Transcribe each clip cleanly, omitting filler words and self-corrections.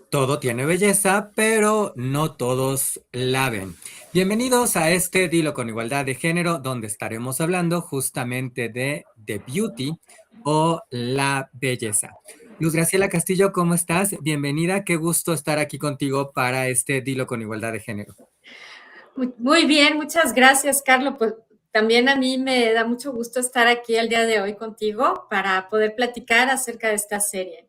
Todo tiene belleza, pero no todos la ven. Bienvenidos a este Dilo con Igualdad de Género, donde estaremos hablando justamente de The Beauty o la belleza. Luz Graciela Castillo, ¿cómo estás? Bienvenida, qué gusto estar aquí contigo para este Dilo con Igualdad de Género. Muy bien, muchas gracias, Carlos. Pues también a mí me da mucho gusto estar aquí el día de hoy contigo para poder platicar acerca de esta serie.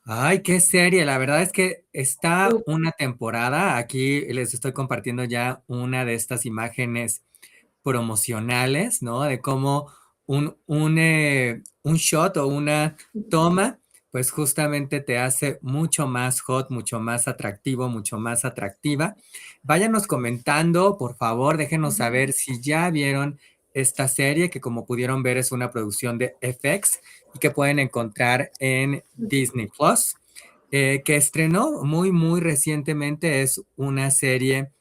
Ay, qué serie. La verdad es que está una temporada. Aquí les estoy compartiendo ya una de estas imágenes promocionales, ¿no? De cómo un shot o una toma, pues justamente te hace mucho más hot, mucho más atractivo, mucho más atractiva. Váyanos comentando, por favor, déjenos saber si ya vieron esta serie, que como pudieron ver es una producción de FX y que pueden encontrar en Disney Plus, que estrenó muy recientemente. Es una serie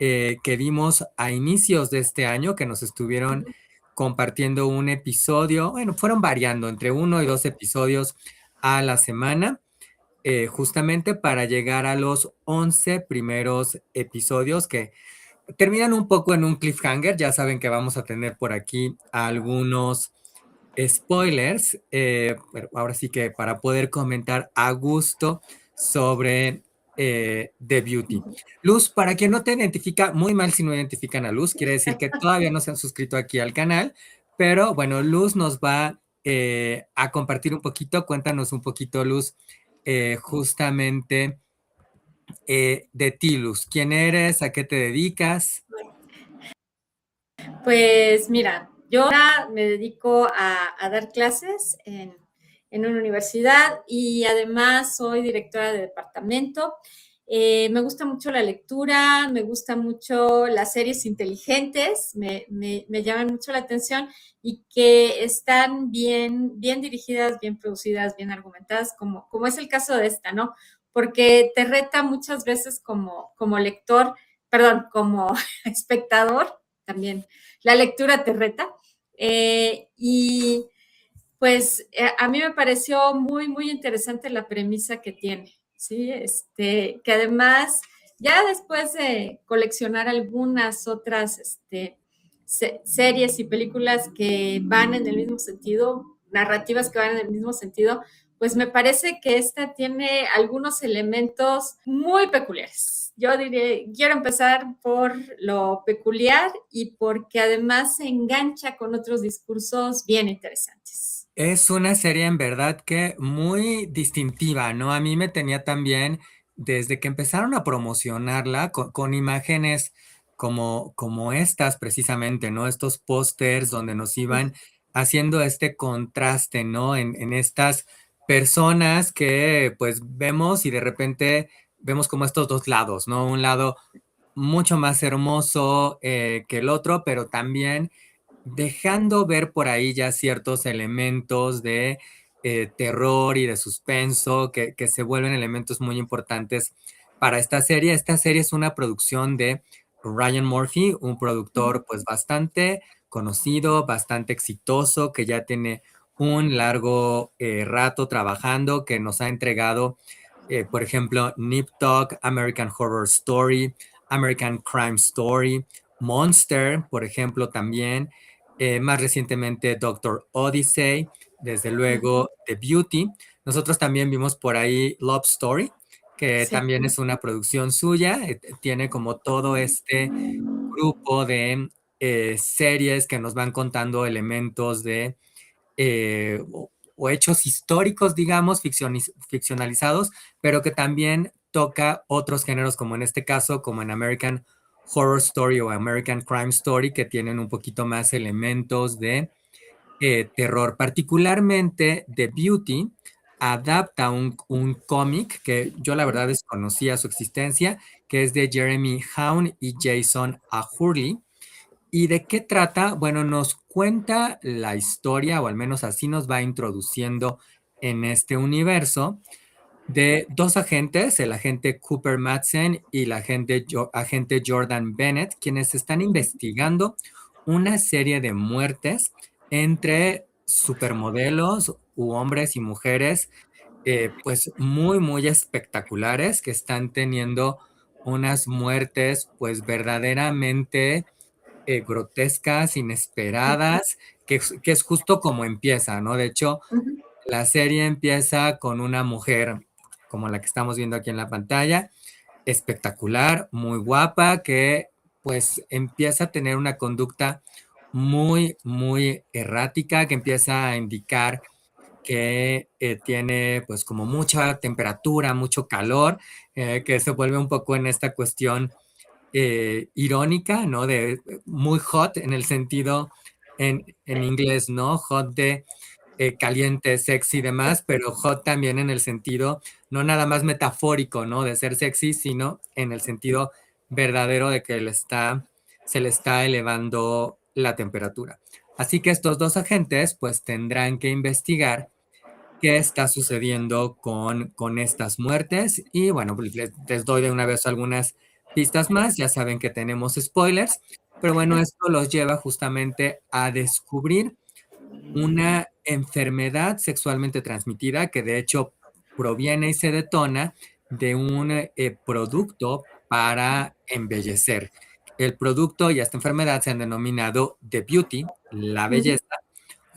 que vimos a inicios de este año, que nos estuvieron compartiendo un episodio, bueno, fueron variando entre uno y dos episodios a la semana, justamente para llegar a los 11 primeros episodios que terminan un poco en un cliffhanger. Ya saben que vamos a tener por aquí algunos spoilers, pero ahora sí que para poder comentar a gusto sobre The Beauty. Luz, para quien no te identifica, muy mal si no identifican a Luz, quiere decir que todavía no se han suscrito aquí al canal, pero bueno, Luz nos va a compartir un poquito. Cuéntanos un poquito, Luz, justamente de ti, Luz. ¿Quién eres? ¿A qué te dedicas? Pues mira, yo ahora me dedico a dar clases en una universidad y además soy directora de departamento. Me gusta mucho la lectura, me gustan mucho las series inteligentes, me llaman mucho la atención y que están bien dirigidas, bien producidas, bien argumentadas, como es el caso de esta, ¿no? Porque te reta muchas veces como lector, perdón, como espectador también la lectura te reta. Y pues a mí me pareció muy interesante la premisa que tiene, ¿sí? Que además, ya después de coleccionar algunas otras series y películas que van en el mismo sentido, narrativas que van en el mismo sentido, pues me parece que esta tiene algunos elementos muy peculiares. Yo diré, quiero empezar por lo peculiar y porque además se engancha con otros discursos bien interesantes. Es una serie en verdad que muy distintiva, ¿no? A mí me tenía también, desde que empezaron a promocionarla, con imágenes como estas precisamente, ¿no? Estos pósters donde nos iban haciendo este contraste, ¿no? En estas personas que pues vemos y de repente vemos como estos dos lados, ¿no? Un lado mucho más hermoso que el otro, pero también dejando ver por ahí ya ciertos elementos de terror y de suspenso que se vuelven elementos muy importantes para esta serie. Esta serie es una producción de Ryan Murphy, un productor pues bastante conocido, bastante exitoso, que ya tiene un largo rato trabajando, que nos ha entregado, por ejemplo, Nip Tuck, American Horror Story, American Crime Story, Monster, por ejemplo, también. Más recientemente Doctor Odyssey, desde luego The Beauty. Nosotros también vimos por ahí Love Story, que Sí. también es una producción suya. Tiene como todo este grupo de series que nos van contando elementos de o hechos históricos, digamos, ficcionalizados, pero que también toca otros géneros, como en este caso, como en American Horror Story o American Crime Story, que tienen un poquito más elementos de terror. Particularmente The Beauty adapta un cómic que yo la verdad desconocía su existencia, que es de Jeremy Haun y Jason Ahurley. ¿Y de qué trata? Bueno, nos cuenta la historia, o al menos así nos va introduciendo en este universo, de dos agentes, el agente Cooper Madsen y el agente Jordan Bennett, quienes están investigando una serie de muertes entre supermodelos u hombres y mujeres pues muy, muy espectaculares, que están teniendo unas muertes pues verdaderamente grotescas, inesperadas, que es justo como empieza, ¿no? De hecho, Ujú, la serie empieza con una mujer como la que estamos viendo aquí en la pantalla, espectacular, muy guapa, que pues empieza a tener una conducta muy, muy errática, que empieza a indicar que tiene pues como mucha temperatura, mucho calor, que se vuelve un poco en esta cuestión irónica, ¿no? De muy hot en el sentido en inglés, ¿no? Hot de caliente, sexy y demás, pero hot también en el sentido no nada más metafórico, ¿no? De ser sexy, sino en el sentido verdadero de que se le está elevando la temperatura. Así que estos dos agentes pues tendrán que investigar qué está sucediendo con estas muertes. Y bueno, pues les doy de una vez algunas pistas más. Ya saben que tenemos spoilers, pero bueno, esto los lleva justamente a descubrir una enfermedad sexualmente transmitida que de hecho proviene y se detona de un producto para embellecer. El producto y esta enfermedad se han denominado The Beauty, la ujú. belleza,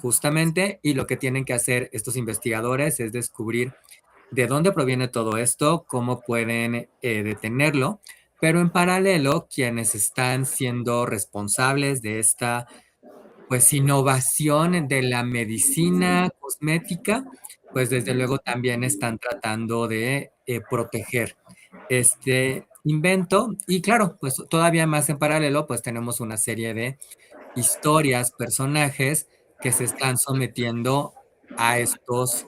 justamente, y lo que tienen que hacer estos investigadores es descubrir de dónde proviene todo esto, cómo pueden detenerlo, pero en paralelo, quienes están siendo responsables de esta pues innovación de la medicina cosmética, pues desde luego también están tratando de proteger este invento. Y claro, pues todavía más en paralelo, pues tenemos una serie de historias, personajes que se están sometiendo a estos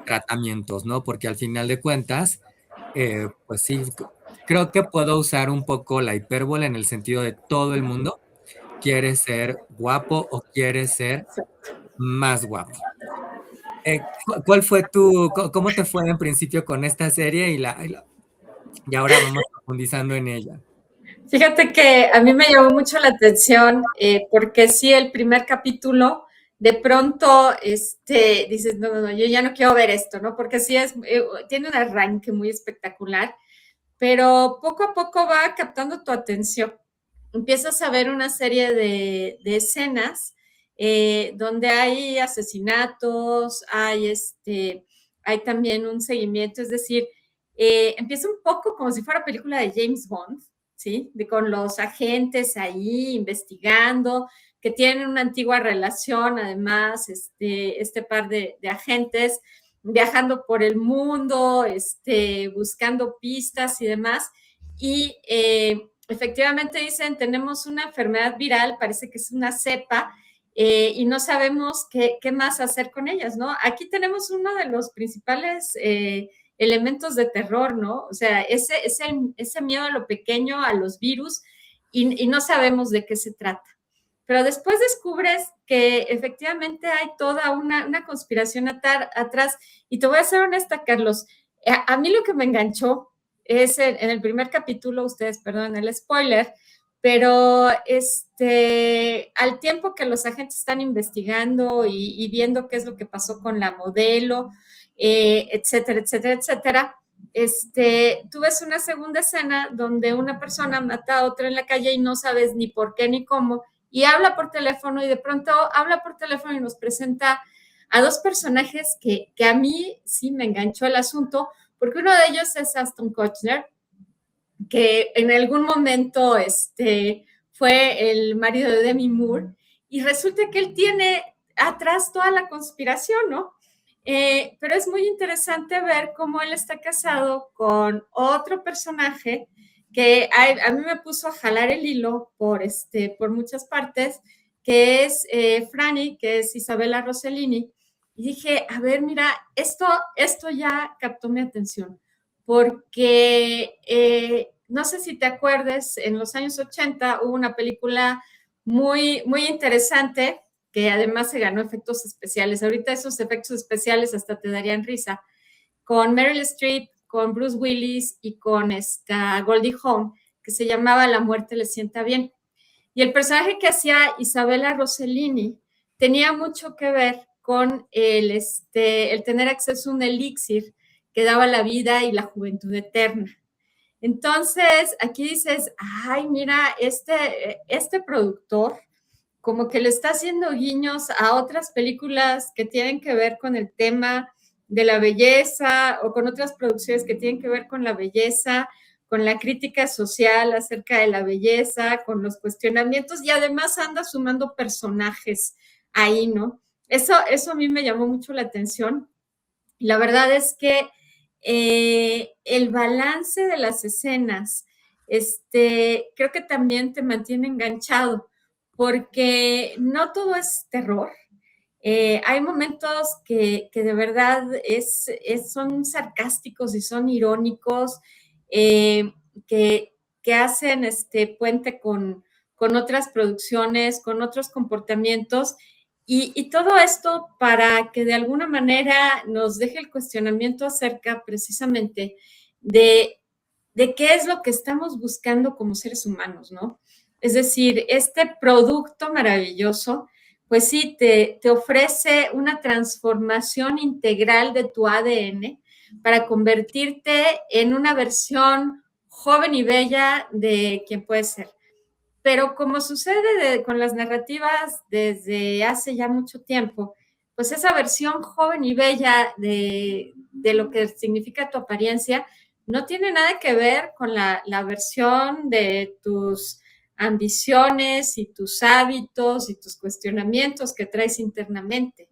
tratamientos, ¿no? Porque al final de cuentas, pues sí, creo que puedo usar un poco la hipérbole en el sentido de todo el mundo quiere ser guapo o quiere ser más guapo. ¿Cuál fue cómo te fue en principio con esta serie y ahora vamos profundizando en ella? Fíjate que a mí me llamó mucho la atención porque sí, el primer capítulo, de pronto, dices, no, no, no, yo ya no quiero ver esto, ¿no? Porque sí tiene un arranque muy espectacular, pero poco a poco va captando tu atención. Empiezas a ver una serie de escenas donde hay asesinatos, hay también un seguimiento, es decir, empieza un poco como si fuera película de James Bond, ¿sí? Con los agentes ahí investigando, que tienen una antigua relación, además, este par de agentes viajando por el mundo, buscando pistas y demás. Y efectivamente dicen, tenemos una enfermedad viral, parece que es una cepa, y no sabemos qué, más hacer con ellas, ¿no? Aquí tenemos uno de los principales elementos de terror, ¿no? O sea, ese miedo a lo pequeño, a los virus, y no sabemos de qué se trata. Pero después descubres que efectivamente hay toda una conspiración atrás. Y te voy a ser honesta, Carlos, a mí lo que me enganchó es en el primer capítulo, ustedes perdonen el spoiler, pero al tiempo que los agentes están investigando y viendo qué es lo que pasó con la modelo, etcétera, etcétera, etcétera, tú ves una segunda escena donde una persona mata a otra en la calle y no sabes ni por qué ni cómo, y habla por teléfono y de pronto habla por teléfono y nos presenta a dos personajes que a mí sí me enganchó el asunto, porque uno de ellos es Aston Kutcher, que en algún momento fue el marido de Demi Moore, y resulta que él tiene atrás toda la conspiración, ¿no? Pero es muy interesante ver cómo él está casado con otro personaje que a mí me puso a jalar el hilo por muchas partes, que es Franny, que es Isabella Rossellini. Y dije, a ver, mira, esto ya captó mi atención porque no sé si te acuerdes, en los años 80 hubo una película muy, muy interesante que además se ganó efectos especiales. Ahorita esos efectos especiales hasta te darían risa, con Meryl Streep, con Bruce Willis y con esta Goldie Hawn, que se llamaba La muerte le sienta bien. Y el personaje que hacía Isabella Rossellini tenía mucho que ver con el tener acceso a un elixir que daba la vida y la juventud eterna. Entonces, aquí dices, ay, mira, este productor como que le está haciendo guiños a otras películas que tienen que ver con el tema de la belleza o con otras producciones que tienen que ver con la belleza, con la crítica social acerca de la belleza, con los cuestionamientos y además anda sumando personajes ahí, ¿no? Eso a mí me llamó mucho la atención. La verdad es que el balance de las escenas, creo que también te mantiene enganchado, porque no todo es terror. Hay momentos que de verdad son sarcásticos y son irónicos, eh, que hacen este puente con otras producciones, con otros comportamientos, y todo esto para que de alguna manera nos deje el cuestionamiento acerca precisamente de, de qué es lo que estamos buscando como seres humanos, ¿no? Es decir, este producto maravilloso, pues sí, te ofrece una transformación integral de tu ADN para convertirte en una versión joven y bella de quien puedes ser. Pero como sucede con las narrativas desde hace ya mucho tiempo, pues esa versión joven y bella de lo que significa tu apariencia no tiene nada que ver con la versión de tus ambiciones y tus hábitos y tus cuestionamientos que traes internamente.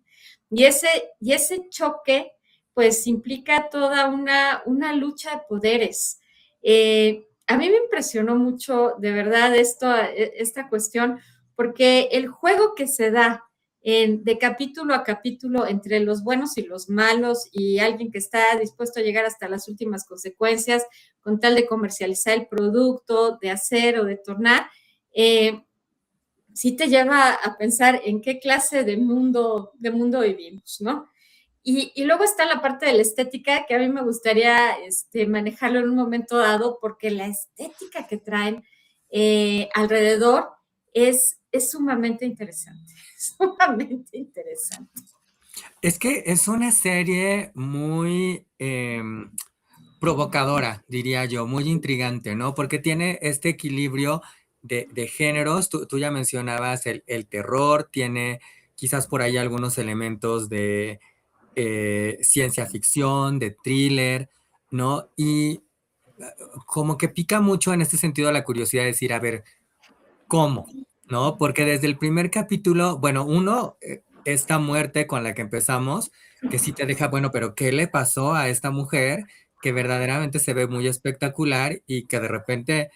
Y ese choque, pues implica toda una lucha de poderes. A mí me impresionó mucho, de verdad, esta cuestión, porque el juego que se da de capítulo a capítulo entre los buenos y los malos y alguien que está dispuesto a llegar hasta las últimas consecuencias con tal de comercializar el producto, de hacer o de tornar, sí te lleva a pensar en qué clase de mundo vivimos, ¿no? Y luego está la parte de la estética, que a mí me gustaría manejarlo en un momento dado, porque la estética que traen alrededor es sumamente interesante, sumamente interesante. Es que es una serie muy provocadora, diría yo, muy intrigante, ¿no? Porque tiene este equilibrio de géneros. Tú ya mencionabas el terror, tiene quizás por ahí algunos elementos de ciencia ficción, de thriller, ¿no? Y como que pica mucho en este sentido la curiosidad de decir, a ver, ¿cómo? ¿No? Porque desde el primer capítulo, bueno, uno, esta muerte con la que empezamos, que sí te deja, bueno, pero ¿qué le pasó a esta mujer que verdaderamente se ve muy espectacular y que de repente,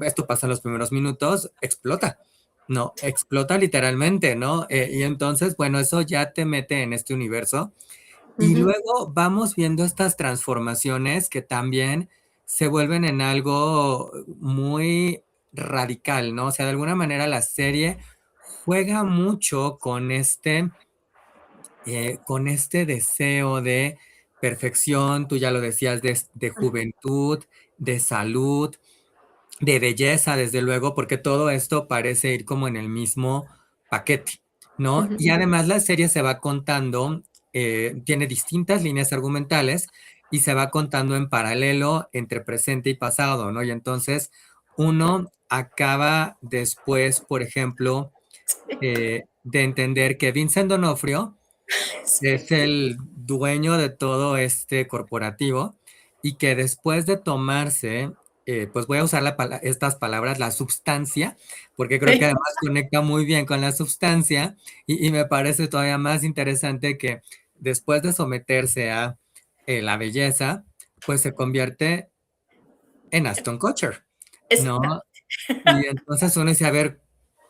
esto pasa en los primeros minutos, explota, ¿no? Explota literalmente, ¿no? Y entonces, bueno, eso ya te mete en este universo y Ujú. luego vamos viendo estas transformaciones que también se vuelven en algo muy radical, ¿no? O sea, de alguna manera la serie juega mucho con este deseo de perfección, tú ya lo decías, de juventud, de salud, de belleza, desde luego, porque todo esto parece ir como en el mismo paquete, ¿no? Ujú. Y además la serie se va contando, tiene distintas líneas argumentales y se va contando en paralelo entre presente y pasado, ¿no? Y entonces uno acaba después, por ejemplo, de entender que Vincent D'Onofrio es el dueño de todo este corporativo y que después de tomarse, pues voy a usar estas palabras, la substancia, porque creo que Sí. además conecta muy bien con la substancia y me parece todavía más interesante que después de someterse a la belleza, pues se convierte en Aston Kutcher, ¿no? Exacto. Y entonces uno dice, a ver,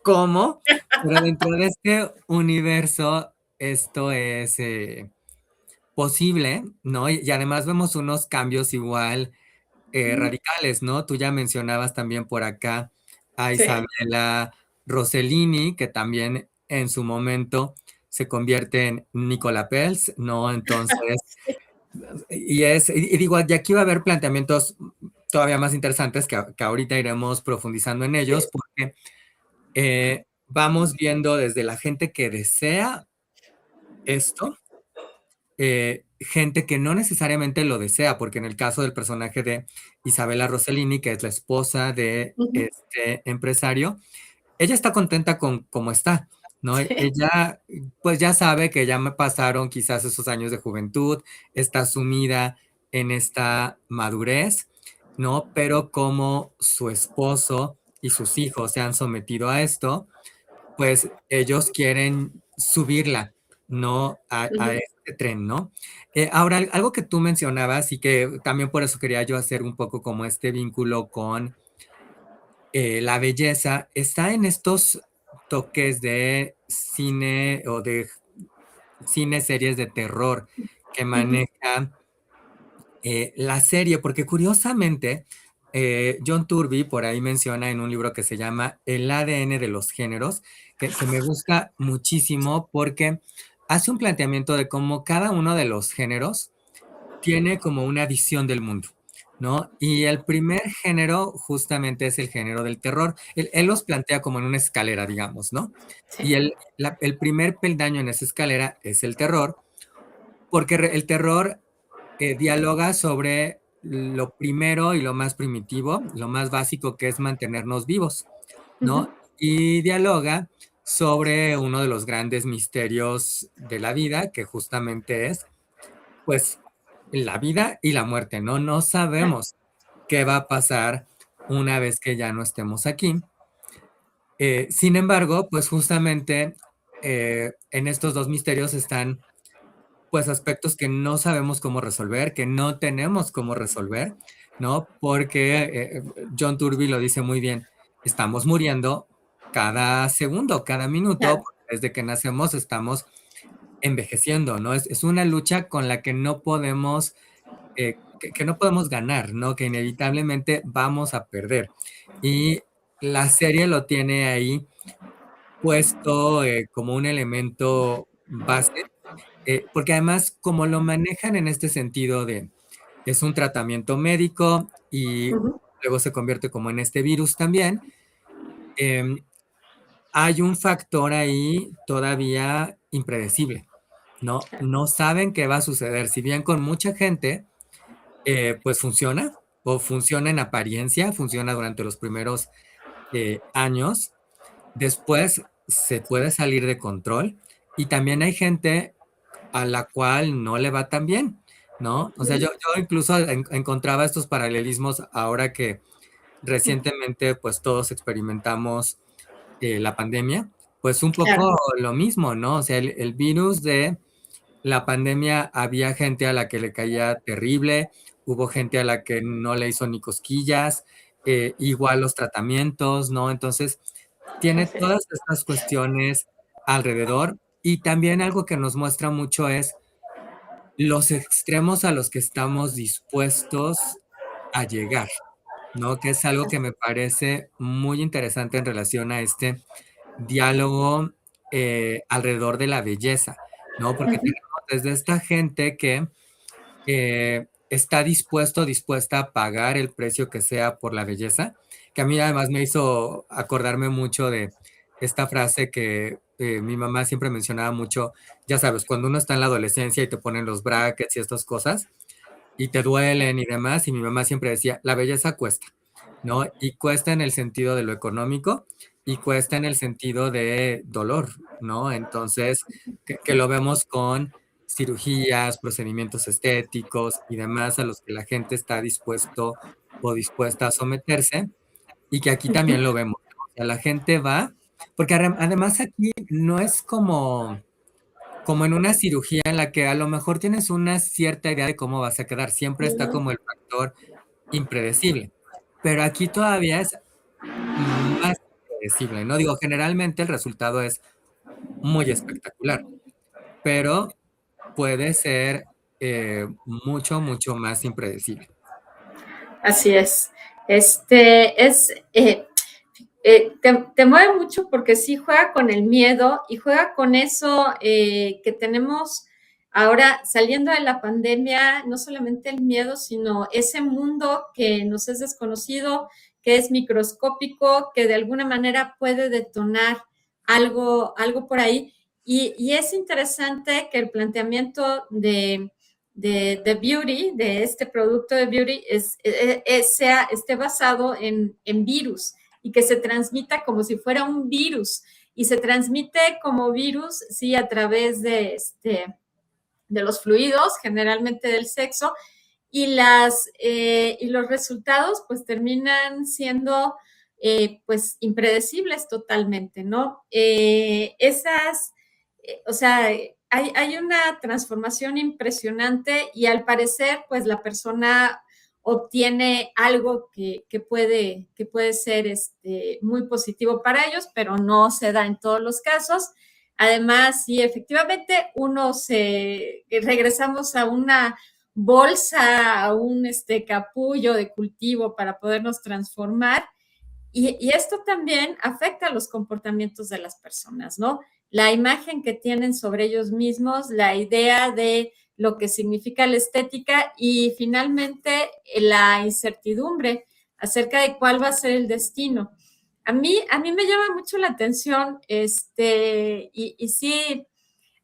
¿cómo? Pero dentro de este universo, esto es posible, ¿no? Y además vemos unos cambios igual radicales, ¿no? Tú ya mencionabas también por acá a Sí. Isabella Rossellini, que también en su momento se convierte en Nicola Peltz, ¿no? Entonces, y digo, y aquí va a haber planteamientos todavía más interesantes que ahorita iremos profundizando en ellos, Sí. porque vamos viendo desde la gente que desea esto, gente que no necesariamente lo desea, porque en el caso del personaje de Isabella Rossellini, que es la esposa de Ujú. este empresario, ella está contenta con cómo está, ¿no? Sí. Ella, pues ya sabe que ya me pasaron quizás esos años de juventud, está sumida en esta madurez, ¿no? Pero como su esposo y sus hijos se han sometido a esto, pues ellos quieren subirla, ¿no? A Ujú, este tren, ¿no? Ahora, algo que tú mencionabas y que también por eso quería yo hacer un poco como este vínculo con la belleza, está en estos toques de cine o de cine, series de terror que ujú, maneja la serie, porque curiosamente, John Turby por ahí menciona en un libro que se llama El ADN de los géneros, que me gusta muchísimo porque hace un planteamiento de cómo cada uno de los géneros tiene como una visión del mundo, ¿no? Y el primer género justamente es el género del terror. Él los plantea como en una escalera, digamos, ¿no? sí. Y el primer peldaño en esa escalera es el terror, porque el terror dialoga sobre lo primero y lo más primitivo, lo más básico que es mantenernos vivos, Ujú, ¿no? Y dialoga sobre uno de los grandes misterios de la vida, que justamente es, pues, la vida y la muerte, ¿no? No sabemos qué va a pasar una vez que ya no estemos aquí. Sin embargo, pues justamente en estos dos misterios están pues aspectos que no sabemos cómo resolver, que no tenemos cómo resolver, ¿no? Porque John Turby lo dice muy bien, estamos muriendo cada segundo, cada minuto, claro. porque desde que nacemos estamos envejeciendo, ¿no? Es una lucha con la que no podemos, que no podemos ganar, ¿no? Que inevitablemente vamos a perder. Y la serie lo tiene ahí puesto como un elemento base porque además, como lo manejan en este sentido de es un tratamiento médico y Ujú, luego se convierte como en este virus también, em, hay un factor ahí todavía impredecible, ¿no? claro. No saben qué va a suceder. Si bien con mucha gente, pues funciona, o funciona en apariencia, funciona durante los primeros años, después se puede salir de control y también hay gente a la cual no le va tan bien, ¿no? O sea, Ujú, yo incluso encontraba estos paralelismos ahora que recientemente, pues, todos experimentamos, la pandemia, pues, un claro. poco lo mismo, ¿no? O sea, el virus de la pandemia había gente a la que le caía terrible, hubo gente a la que no le hizo ni cosquillas, igual los tratamientos, ¿no? Entonces, tiene Así es. todas estas cuestiones alrededor, y también algo que nos muestra mucho es los extremos a los que estamos dispuestos a llegar, ¿no? Que es algo que me parece muy interesante en relación a este diálogo, alrededor de la belleza, ¿no? Porque Ujú, tenemos desde esta gente que, está dispuesto, dispuesta a pagar el precio que sea por la belleza, que a mí además me hizo acordarme mucho de esta frase que, mi mamá siempre mencionaba mucho, ya sabes, cuando uno está en la adolescencia y te ponen los brackets y estas cosas, y te duelen y demás, y mi mamá siempre decía: "La belleza cuesta", ¿no? Y cuesta en el sentido de lo económico, y cuesta en el sentido de dolor, ¿no? Entonces, que lo vemos con cirugías, procedimientos estéticos y demás a los que la gente está dispuesto o dispuesta a someterse, y que aquí ujú, también lo vemos, ¿no? O sea, la gente va porque además aquí no es como en una cirugía en la que a lo mejor tienes una cierta idea de cómo vas a quedar, siempre está ujú. como el factor impredecible, pero aquí todavía es más impredecible, ¿no? Digo, generalmente el resultado es muy espectacular, pero puede ser, mucho, mucho más impredecible. Así es. Es, te mueve mucho porque sí juega con el miedo y juega con eso que tenemos ahora saliendo de la pandemia, no solamente el miedo, sino ese mundo que nos es desconocido, que es microscópico, que de alguna manera puede detonar algo por ahí. Y es interesante que el planteamiento de beauty, de este producto de beauty, esté basado en virus y que se transmita como si fuera un virus. Y se transmite como virus, sí, a través de los fluidos, generalmente del sexo, y los resultados pues terminan siendo pues impredecibles totalmente, ¿no? O sea, hay una transformación impresionante y al parecer pues la persona obtiene algo que puede ser muy positivo para ellos, pero no se da en todos los casos. Además, sí, efectivamente, regresamos a una bolsa, a un capullo de cultivo para podernos transformar. Y esto también afecta a los comportamientos de las personas, ¿no? La imagen que tienen sobre ellos mismos, la idea de lo que significa la estética y finalmente la incertidumbre acerca de cuál va a ser el destino. A mí me llama mucho la atención, y sí,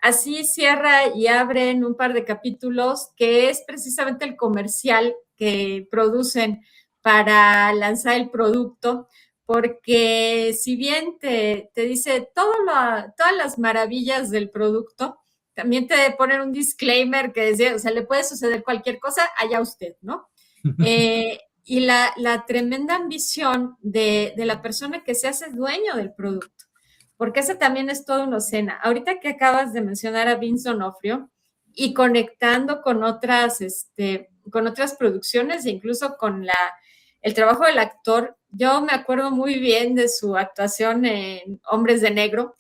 así cierra y abre en un par de capítulos, que es precisamente el comercial que producen para lanzar el producto, porque si bien te dice todas las maravillas del producto, también te ponen un disclaimer que dice, o sea, le puede suceder cualquier cosa, allá usted, ¿no? Y la tremenda ambición de la persona que se hace dueño del producto, porque esa también es toda una escena. Ahorita que acabas de mencionar a Vince D'Onofrio y conectando con otras producciones e incluso con el trabajo del actor, yo me acuerdo muy bien de su actuación en Hombres de Negro,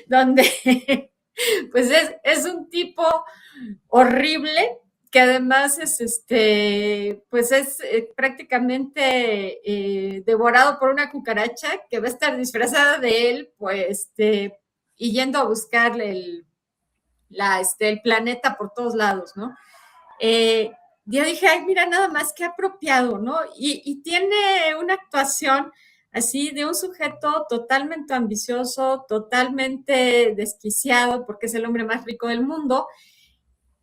donde pues es un tipo horrible que además pues es prácticamente devorado por una cucaracha que va a estar disfrazada de él, pues, y yendo a buscar el planeta por todos lados, ¿no? Yo dije, ay, mira, nada más que apropiado, ¿no? Y tiene una actuación así de un sujeto totalmente ambicioso, totalmente desquiciado, porque es el hombre más rico del mundo,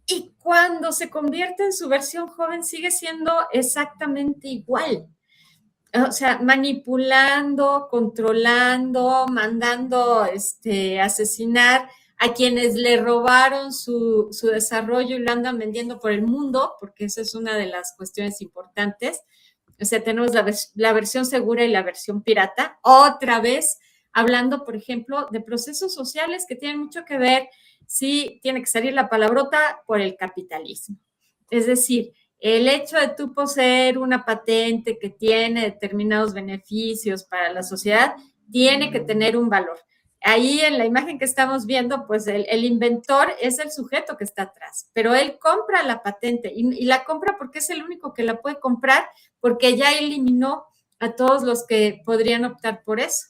y cuando se convierte en su versión joven sigue siendo exactamente igual. O sea, manipulando, controlando, mandando asesinar a quienes le robaron su desarrollo y lo andan vendiendo por el mundo, porque esa es una de las cuestiones importantes. O sea, tenemos la versión segura y la versión pirata. Otra vez, hablando, por ejemplo, de procesos sociales que tienen mucho que ver, sí, tiene que salir la palabrota, por el capitalismo. Es decir, el hecho de tú poseer una patente que tiene determinados beneficios para la sociedad tiene que tener un valor. Ahí en la imagen que estamos viendo, pues el inventor es el sujeto que está atrás, pero él compra la patente y la compra porque es el único que la puede comprar, porque ya eliminó a todos los que podrían optar por eso.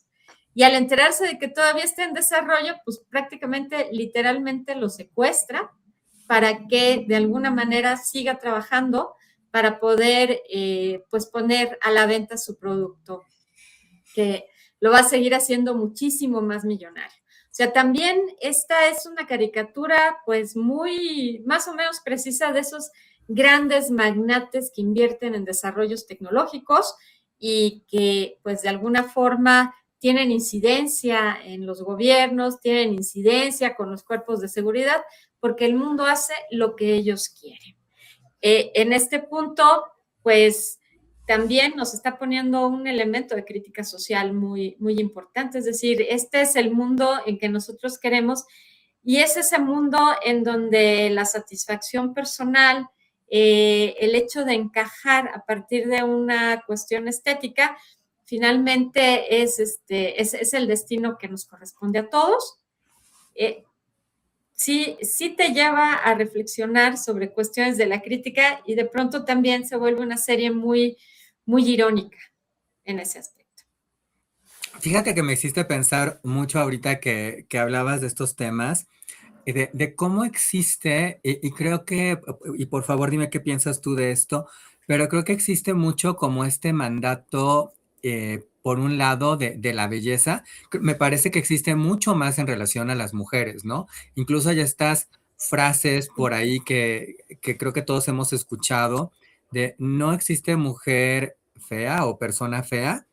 Y al enterarse de que todavía está en desarrollo, pues prácticamente, literalmente lo secuestra para que de alguna manera siga trabajando para poder pues poner a la venta su producto, que lo va a seguir haciendo muchísimo más millonario. O sea, también esta es una caricatura pues muy más o menos precisa de esos grandes magnates que invierten en desarrollos tecnológicos y que pues de alguna forma tienen incidencia en los gobiernos, tienen incidencia con los cuerpos de seguridad, porque el mundo hace lo que ellos quieren. En este punto, pues también nos está poniendo un elemento de crítica social muy, muy importante, es decir, este es el mundo en que nosotros queremos y es ese mundo en donde la satisfacción personal, el hecho de encajar a partir de una cuestión estética, finalmente es el destino que nos corresponde a todos. Sí te lleva a reflexionar sobre cuestiones de la crítica y de pronto también se vuelve una serie muy, muy irónica en ese aspecto. Fíjate que me hiciste pensar mucho ahorita que hablabas de estos temas, de cómo existe, y creo que, y por favor dime qué piensas tú de esto, pero creo que existe mucho como este mandato por un lado de la belleza, me parece que existe mucho más en relación a las mujeres, ¿no? Incluso hay estas frases por ahí que creo que todos hemos escuchado de no existe mujer fea o persona fea,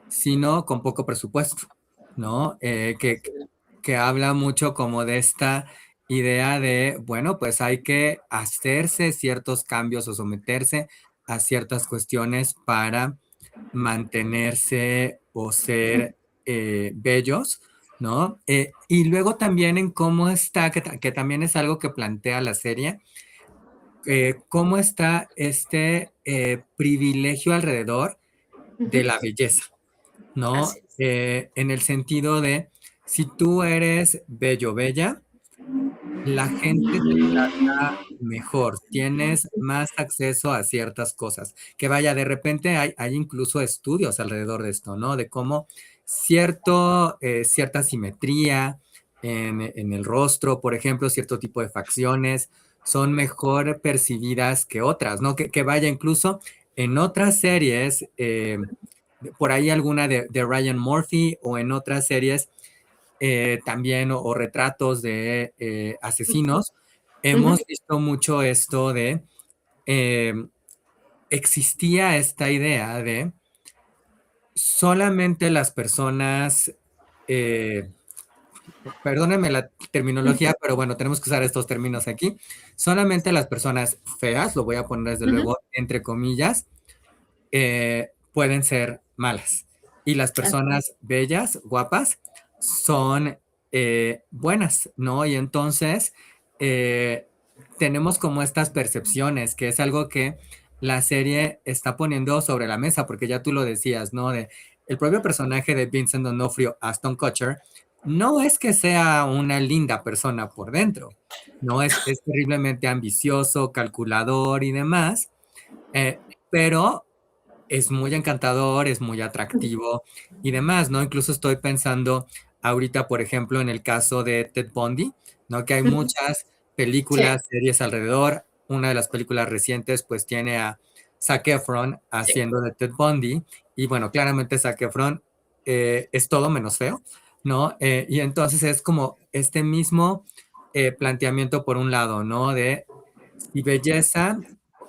sino con poco presupuesto, ¿no? Que habla mucho como de esta idea de, bueno, pues hay que hacerse ciertos cambios o someterse a ciertas cuestiones para mantenerse o ser bellos, ¿no? Y luego también en cómo está, que también es algo que plantea la serie, cómo está este privilegio alrededor de Ujú. la belleza, ¿no? Así es. En el sentido de, si tú eres bello, bella, la gente te trata mejor, tienes más acceso a ciertas cosas. Que vaya, de repente hay incluso estudios alrededor de esto, ¿no? De cómo cierta simetría en el rostro, por ejemplo, cierto tipo de facciones son mejor percibidas que otras, ¿no? Que vaya, incluso en otras series, por ahí alguna de Ryan Murphy o en otras series también o retratos de asesinos, hemos Ujú. visto mucho esto de, eh, existía esta idea de solamente las personas, eh, perdónenme la terminología, pero bueno, tenemos que usar estos términos aquí, solamente las personas feas, lo voy a poner desde Ujú. luego entre comillas, pueden ser malas. Y las personas bellas, guapas, son buenas, ¿no? Y entonces eh, tenemos como estas percepciones, que es algo que la serie está poniendo sobre la mesa, porque ya tú lo decías, ¿no? De el propio personaje de Vincent D'Onofrio, Aston Kutcher, no es que sea una linda persona por dentro, no es terriblemente ambicioso, calculador y demás, pero es muy encantador, es muy atractivo y demás, ¿no? Incluso estoy pensando ahorita, por ejemplo, en el caso de Ted Bundy, ¿no? Que hay Ujú. muchas Sí, películas, series alrededor. Una de las películas recientes, pues tiene a Zac Efron sí, haciendo de Ted Bundy y bueno, claramente Zac Efron es todo menos feo, ¿no? Y entonces es como este mismo planteamiento por un lado, ¿no? De si belleza,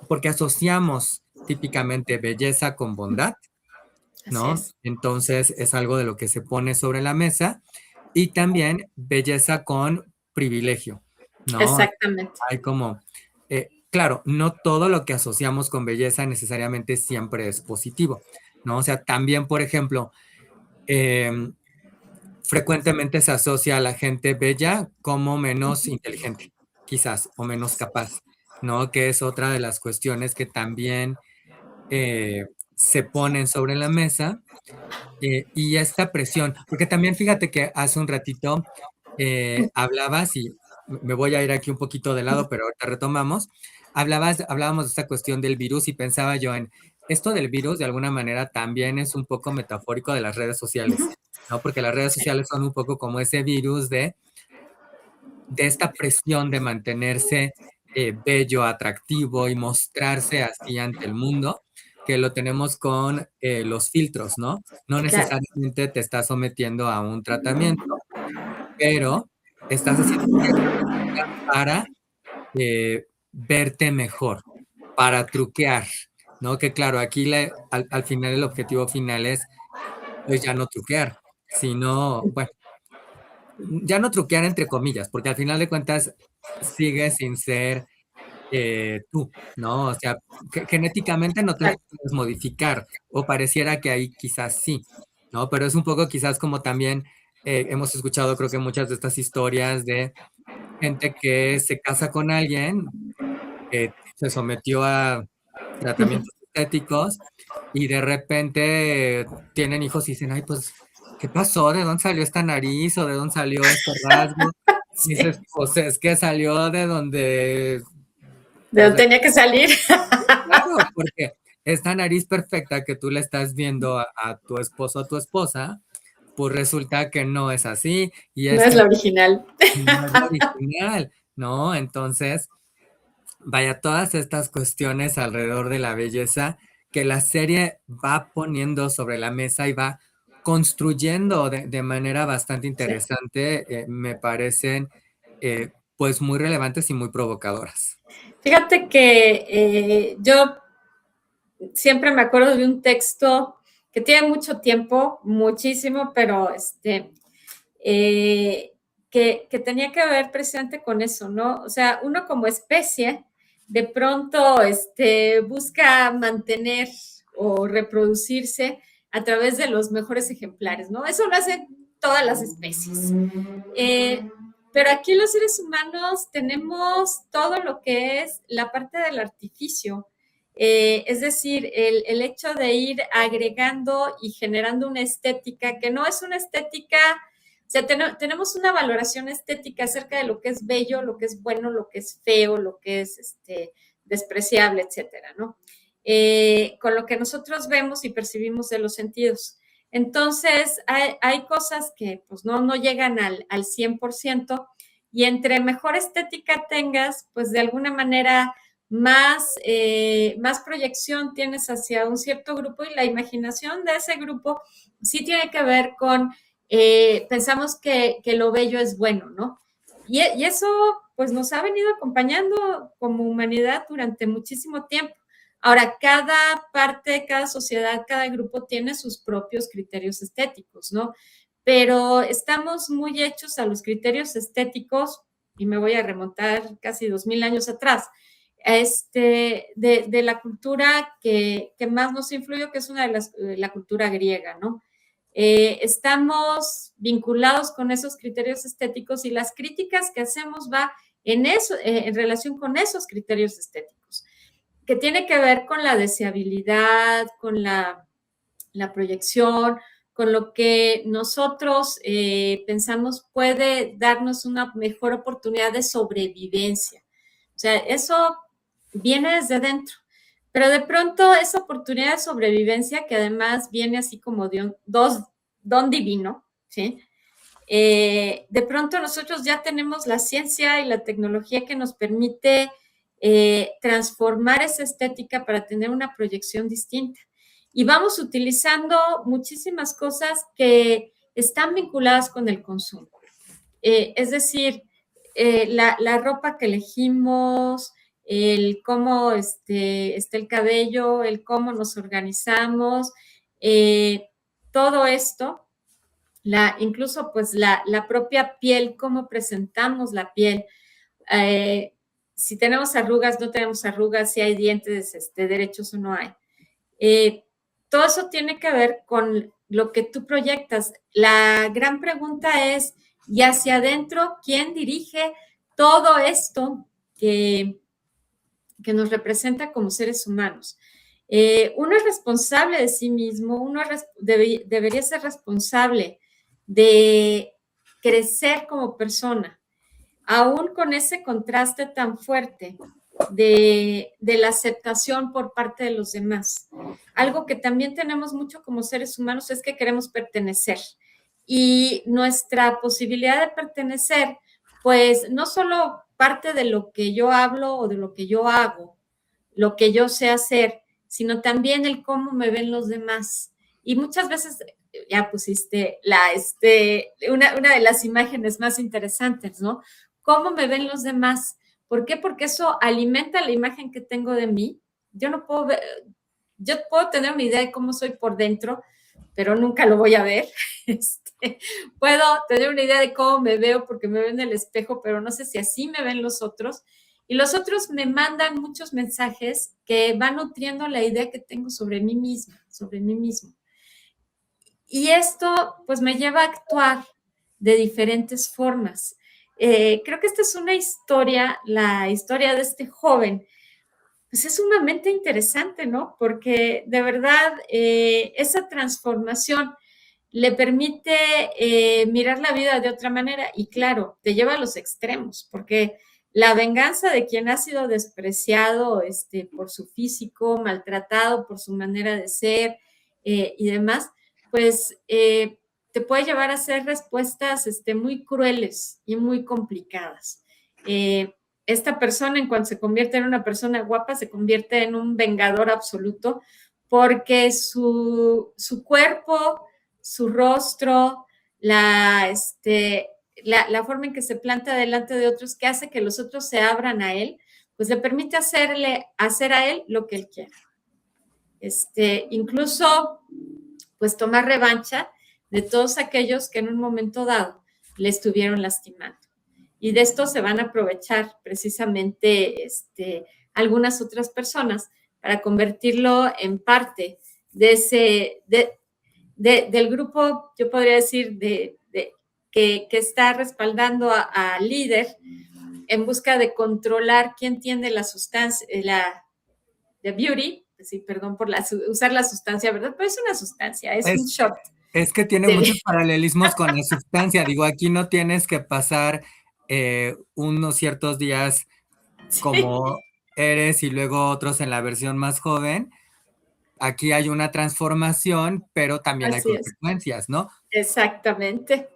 porque asociamos típicamente belleza con bondad, así ¿no? es. Entonces es algo de lo que se pone sobre la mesa y también belleza con privilegio, ¿no? Exactamente. Hay como, claro, no todo lo que asociamos con belleza necesariamente siempre es positivo, ¿no? O sea, también, por ejemplo, em, frecuentemente se asocia a la gente bella como menos Ujú. inteligente, quizás, o menos capaz, ¿no? Que es otra de las cuestiones que también se ponen sobre la mesa y esta presión, porque también fíjate que hace un ratito hablabas y me voy a ir aquí un poquito de lado, pero ahorita retomamos, hablábamos de esta cuestión del virus y pensaba yo en esto del virus de alguna manera también es un poco metafórico de las redes sociales, ¿no? Porque las redes Sí, sociales son un poco como ese virus de esta presión de mantenerse bello, atractivo y mostrarse así ante el mundo, que lo tenemos con los filtros, ¿no? No claro, necesariamente te estás sometiendo a un tratamiento, pero estás haciendo ciertas cosas para verte mejor, para truquear, ¿no? Que claro, aquí al final el objetivo final es, pues ya no truquear, sino, bueno, ya no truquear entre comillas, porque al final de cuentas sigue sin ser tú, ¿no? O sea, genéticamente no te exacto. puedes modificar, o pareciera que ahí quizás sí, ¿no? Pero es un poco quizás como también hemos escuchado, creo que muchas de estas historias de gente que se casa con alguien, se sometió a Ujú. tratamientos estéticos y de repente tienen hijos y dicen, ay, pues, ¿qué pasó? ¿De dónde salió esta nariz o de dónde salió este rasgo? Y dices, Sí, pues es que salió de donde, de pues donde de tenía que salir. claro, porque esta nariz perfecta que tú le estás viendo a tu esposo o tu esposa, pues resulta que no es así y No es este la original. no es la original, ¿no? Entonces, vaya, todas estas cuestiones alrededor de la belleza que la serie va poniendo sobre la mesa y va construyendo de manera bastante Sí. interesante, me parecen, pues, muy relevantes y muy provocadoras. Fíjate que yo siempre me acuerdo de un texto que tiene mucho tiempo, muchísimo, pero eh, que tenía que ver precisamente con eso, ¿no? O sea, uno como especie de pronto busca mantener o reproducirse a través de los mejores ejemplares, ¿no? Eso lo hacen todas las especies. Eh, pero aquí los seres humanos tenemos todo lo que es la parte del artificio, es decir, el hecho de ir agregando y generando una estética que no es una estética, o sea, tenemos una valoración estética acerca de lo que es bello, lo que es bueno, lo que es feo, lo que es despreciable, etcétera, ¿no? Con lo que nosotros vemos y percibimos de los sentidos. Entonces, hay cosas que pues no llegan al 100% y entre mejor estética tengas, pues de alguna manera más proyección tienes hacia un cierto grupo y la imaginación de ese grupo sí tiene que ver con, pensamos que lo bello es bueno, ¿no? Y eso pues nos ha venido acompañando como humanidad durante muchísimo tiempo. Ahora, cada parte, cada sociedad, cada grupo tiene sus propios criterios estéticos, ¿no? Pero estamos muy hechos a los criterios estéticos, y me voy a remontar casi 2000 años atrás, de la cultura que más nos influyó, que es una de la cultura griega, ¿no? Estamos vinculados con esos criterios estéticos y las críticas que hacemos va en eso, en relación con esos criterios estéticos, que tiene que ver con la deseabilidad, con la proyección, con lo que nosotros pensamos puede darnos una mejor oportunidad de sobrevivencia. O sea, eso viene desde dentro. Pero de pronto esa oportunidad de sobrevivencia, que además viene así como de un don divino, ¿sí? De pronto nosotros ya tenemos la ciencia y la tecnología que nos permite transformar esa estética para tener una proyección distinta. Y vamos utilizando muchísimas cosas que están vinculadas con el consumo. Es decir, la ropa que elegimos, el cómo está el cabello, el cómo nos organizamos, todo esto, incluso pues la propia piel, cómo presentamos la piel, eh, si tenemos arrugas, no tenemos arrugas, si hay dientes derechos o no hay. Todo eso tiene que ver con lo que tú proyectas. La gran pregunta es, ¿y hacia adentro quién dirige todo esto que nos representa como seres humanos? Uno es responsable de sí mismo, uno debería ser responsable de crecer como persona, aún con ese contraste tan fuerte de la aceptación por parte de los demás. Algo que también tenemos mucho como seres humanos es que queremos pertenecer. Y nuestra posibilidad de pertenecer, pues no solo parte de lo que yo hablo o de lo que yo hago, lo que yo sé hacer, sino también el cómo me ven los demás. Y muchas veces ya pusiste una de las imágenes más interesantes, ¿no? ¿Cómo me ven los demás? ¿Por qué? Porque eso alimenta la imagen que tengo de mí. Yo no puedo ver, yo puedo tener una idea de cómo soy por dentro, pero nunca lo voy a ver. Puedo tener una idea de cómo me veo porque me veo en el espejo, pero no sé si así me ven los otros. Y los otros me mandan muchos mensajes que van nutriendo la idea que tengo sobre mí misma, sobre mí mismo. Y esto pues me lleva a actuar de diferentes formas. Creo que esta es una historia, la historia de este joven, pues es sumamente interesante, ¿no? Porque de verdad esa transformación le permite mirar la vida de otra manera y claro, te lleva a los extremos, porque la venganza de quien ha sido despreciado por su físico, maltratado por su manera de ser y demás, pues te puede llevar a hacer respuestas muy crueles y muy complicadas. Esta persona, en cuanto se convierte en una persona guapa, se convierte en un vengador absoluto porque su cuerpo, su rostro, la forma en que se planta delante de otros, que hace que los otros se abran a él, pues le permite hacer a él lo que él quiera. Incluso, pues tomar revancha de todos aquellos que en un momento dado le estuvieron lastimando. Y de esto se van a aprovechar precisamente algunas otras personas para convertirlo en parte de del grupo, yo podría decir, que está respaldando al líder en busca de controlar quién tiene la sustancia, de beauty, sí, perdón por usar la sustancia, ¿verdad? Pero es una sustancia, es un shot. Es que tiene muchos paralelismos con la sustancia. Digo, aquí no tienes que pasar unos ciertos días Sí. como eres y luego otros en la versión más joven. Aquí hay una transformación, pero también hay Así es. consecuencias, ¿no? Exactamente,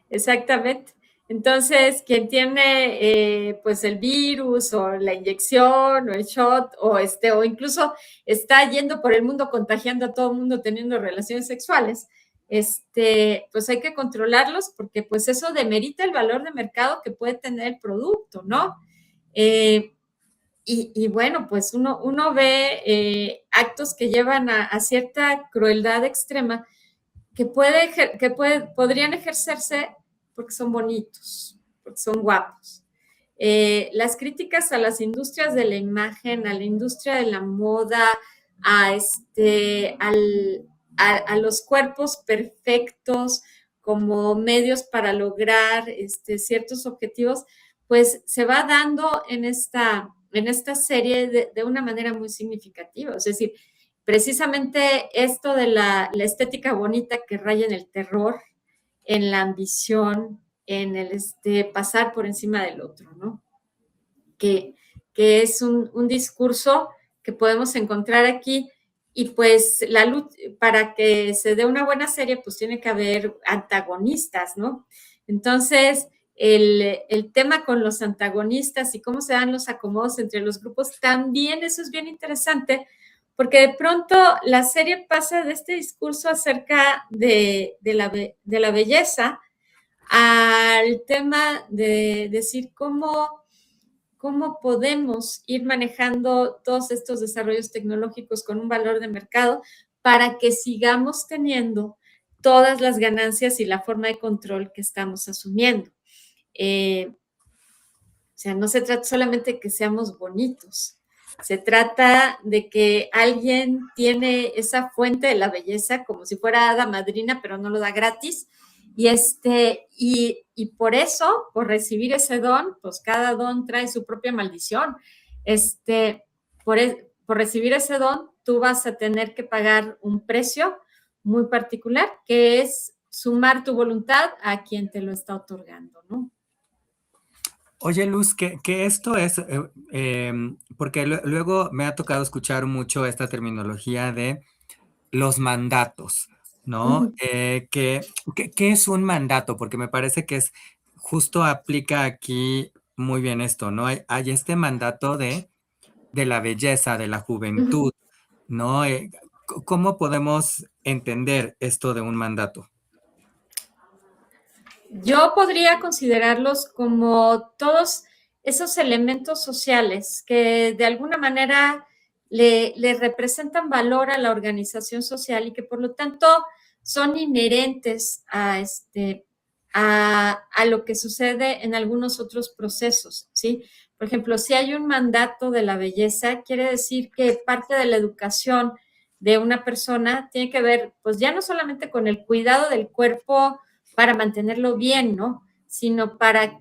exactamente. Entonces, quien tiene pues el virus o la inyección o el shot o incluso está yendo por el mundo contagiando a todo el mundo teniendo relaciones sexuales, pues hay que controlarlos porque pues eso demerita el valor de mercado que puede tener el producto, ¿no? Y bueno, pues uno ve actos que llevan a cierta crueldad extrema que podrían ejercerse porque son bonitos, porque son guapos. Las críticas a las industrias de la imagen, a la industria de la moda, a, a los cuerpos perfectos como medios para lograr ciertos objetivos, pues se va dando en esta serie de una manera muy significativa. Es decir, precisamente esto de la estética bonita que raya en el terror, en la ambición, en el pasar por encima del otro, ¿no? Que, que es un discurso que podemos encontrar aquí y pues la lucha, para que se dé una buena serie, pues tiene que haber antagonistas, ¿no? Entonces, el tema con los antagonistas y cómo se dan los acomodos entre los grupos, también eso es bien interesante, porque de pronto la serie pasa de este discurso acerca de la belleza al tema de decir cómo podemos ir manejando todos estos desarrollos tecnológicos con un valor de mercado para que sigamos teniendo todas las ganancias y la forma de control que estamos asumiendo. O sea, no se trata solamente de que seamos bonitos, se trata de que alguien tiene esa fuente de la belleza como si fuera hada madrina, pero no lo da gratis. Y por eso, por recibir ese don, pues cada don trae su propia maldición. Por recibir ese don, tú vas a tener que pagar un precio muy particular, que es sumar tu voluntad a quien te lo está otorgando, ¿no? Oye, Luz, que esto es, porque luego me ha tocado escuchar mucho esta terminología de los mandatos, ¿no? Uh-huh. ¿Qué es un mandato? Porque me parece que es justo aplica aquí muy bien esto, ¿no? Hay este mandato de la belleza, de la Uh-huh. juventud, ¿no? ¿Cómo podemos entender esto de un mandato? Yo podría considerarlos como todos esos elementos sociales que de alguna manera le representan valor a la organización social y que por lo tanto son inherentes a lo que sucede en algunos otros procesos, ¿sí? Por ejemplo, si hay un mandato de la belleza, quiere decir que parte de la educación de una persona tiene que ver, pues ya no solamente con el cuidado del cuerpo para mantenerlo bien, ¿no? Sino para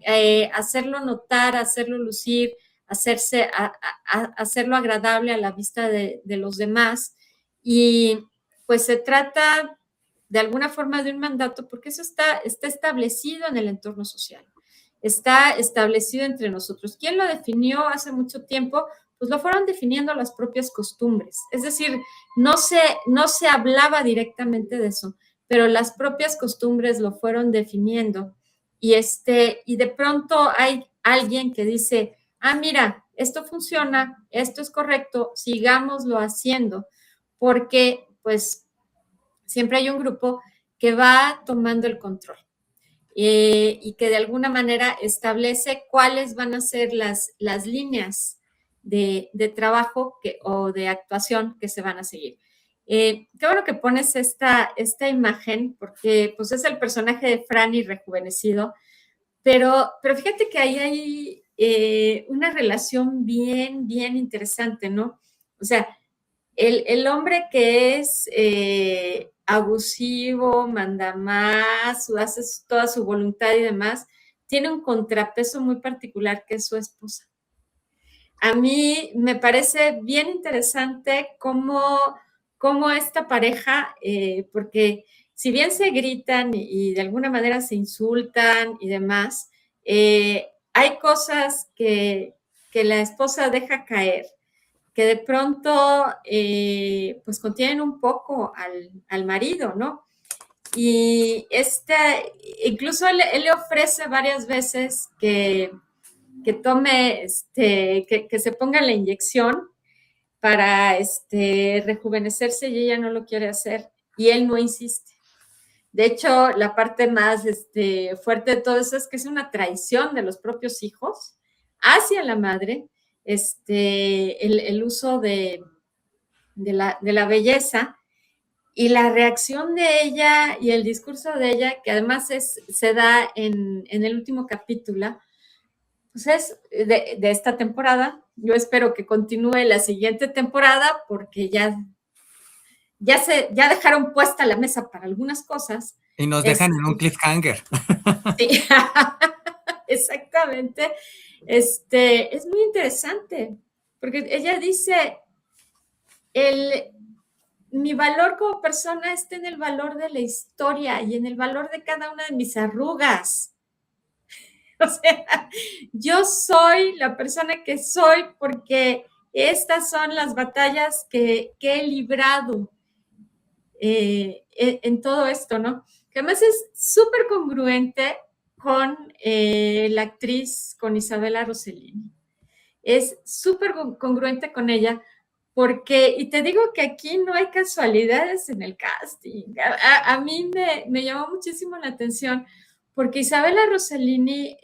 hacerlo notar, hacerlo lucir, hacerlo agradable a la vista de los demás. Y pues se trata de alguna forma de un mandato porque eso está establecido en el entorno social, está establecido entre nosotros. ¿Quién lo definió hace mucho tiempo? Pues lo fueron definiendo las propias costumbres. Es decir, no se hablaba directamente de eso, pero las propias costumbres lo fueron definiendo. Y de pronto hay alguien que dice, ah, mira, esto funciona, esto es correcto, sigámoslo haciendo, porque pues siempre hay un grupo que va tomando el control y que de alguna manera establece cuáles van a ser las líneas de trabajo o de actuación que se van a seguir. Qué bueno que pones esta imagen, porque pues es el personaje de Franny rejuvenecido, pero fíjate que ahí hay una relación bien, bien interesante, ¿no? O sea, el hombre que es abusivo, manda más, hace toda su voluntad y demás, tiene un contrapeso muy particular que es su esposa. A mí me parece bien interesante cómo esta pareja, porque si bien se gritan y de alguna manera se insultan y demás, hay cosas que la esposa deja caer que de pronto pues contienen un poco al marido, ¿no? Y incluso él le ofrece varias veces que tome, que se ponga la inyección para rejuvenecerse y ella no lo quiere hacer y él no insiste. De hecho, la parte más fuerte de todo eso es que es una traición de los propios hijos hacia la madre, el uso de la belleza y la reacción de ella y el discurso de ella, que además se da en el último capítulo, pues es de esta temporada. Yo espero que continúe la siguiente temporada porque ya dejaron puesta la mesa para algunas cosas. Y nos dejan en un cliffhanger. Sí, exactamente. Es muy interesante porque ella dice, mi valor como persona está en el valor de la historia y en el valor de cada una de mis arrugas. O sea, yo soy la persona que soy porque estas son las batallas que he librado en todo esto, ¿no? Que además es súper congruente con la actriz, con Isabella Rossellini. Es súper congruente con ella porque, y te digo que aquí no hay casualidades en el casting. A mí me llamó muchísimo la atención porque Isabella Rossellini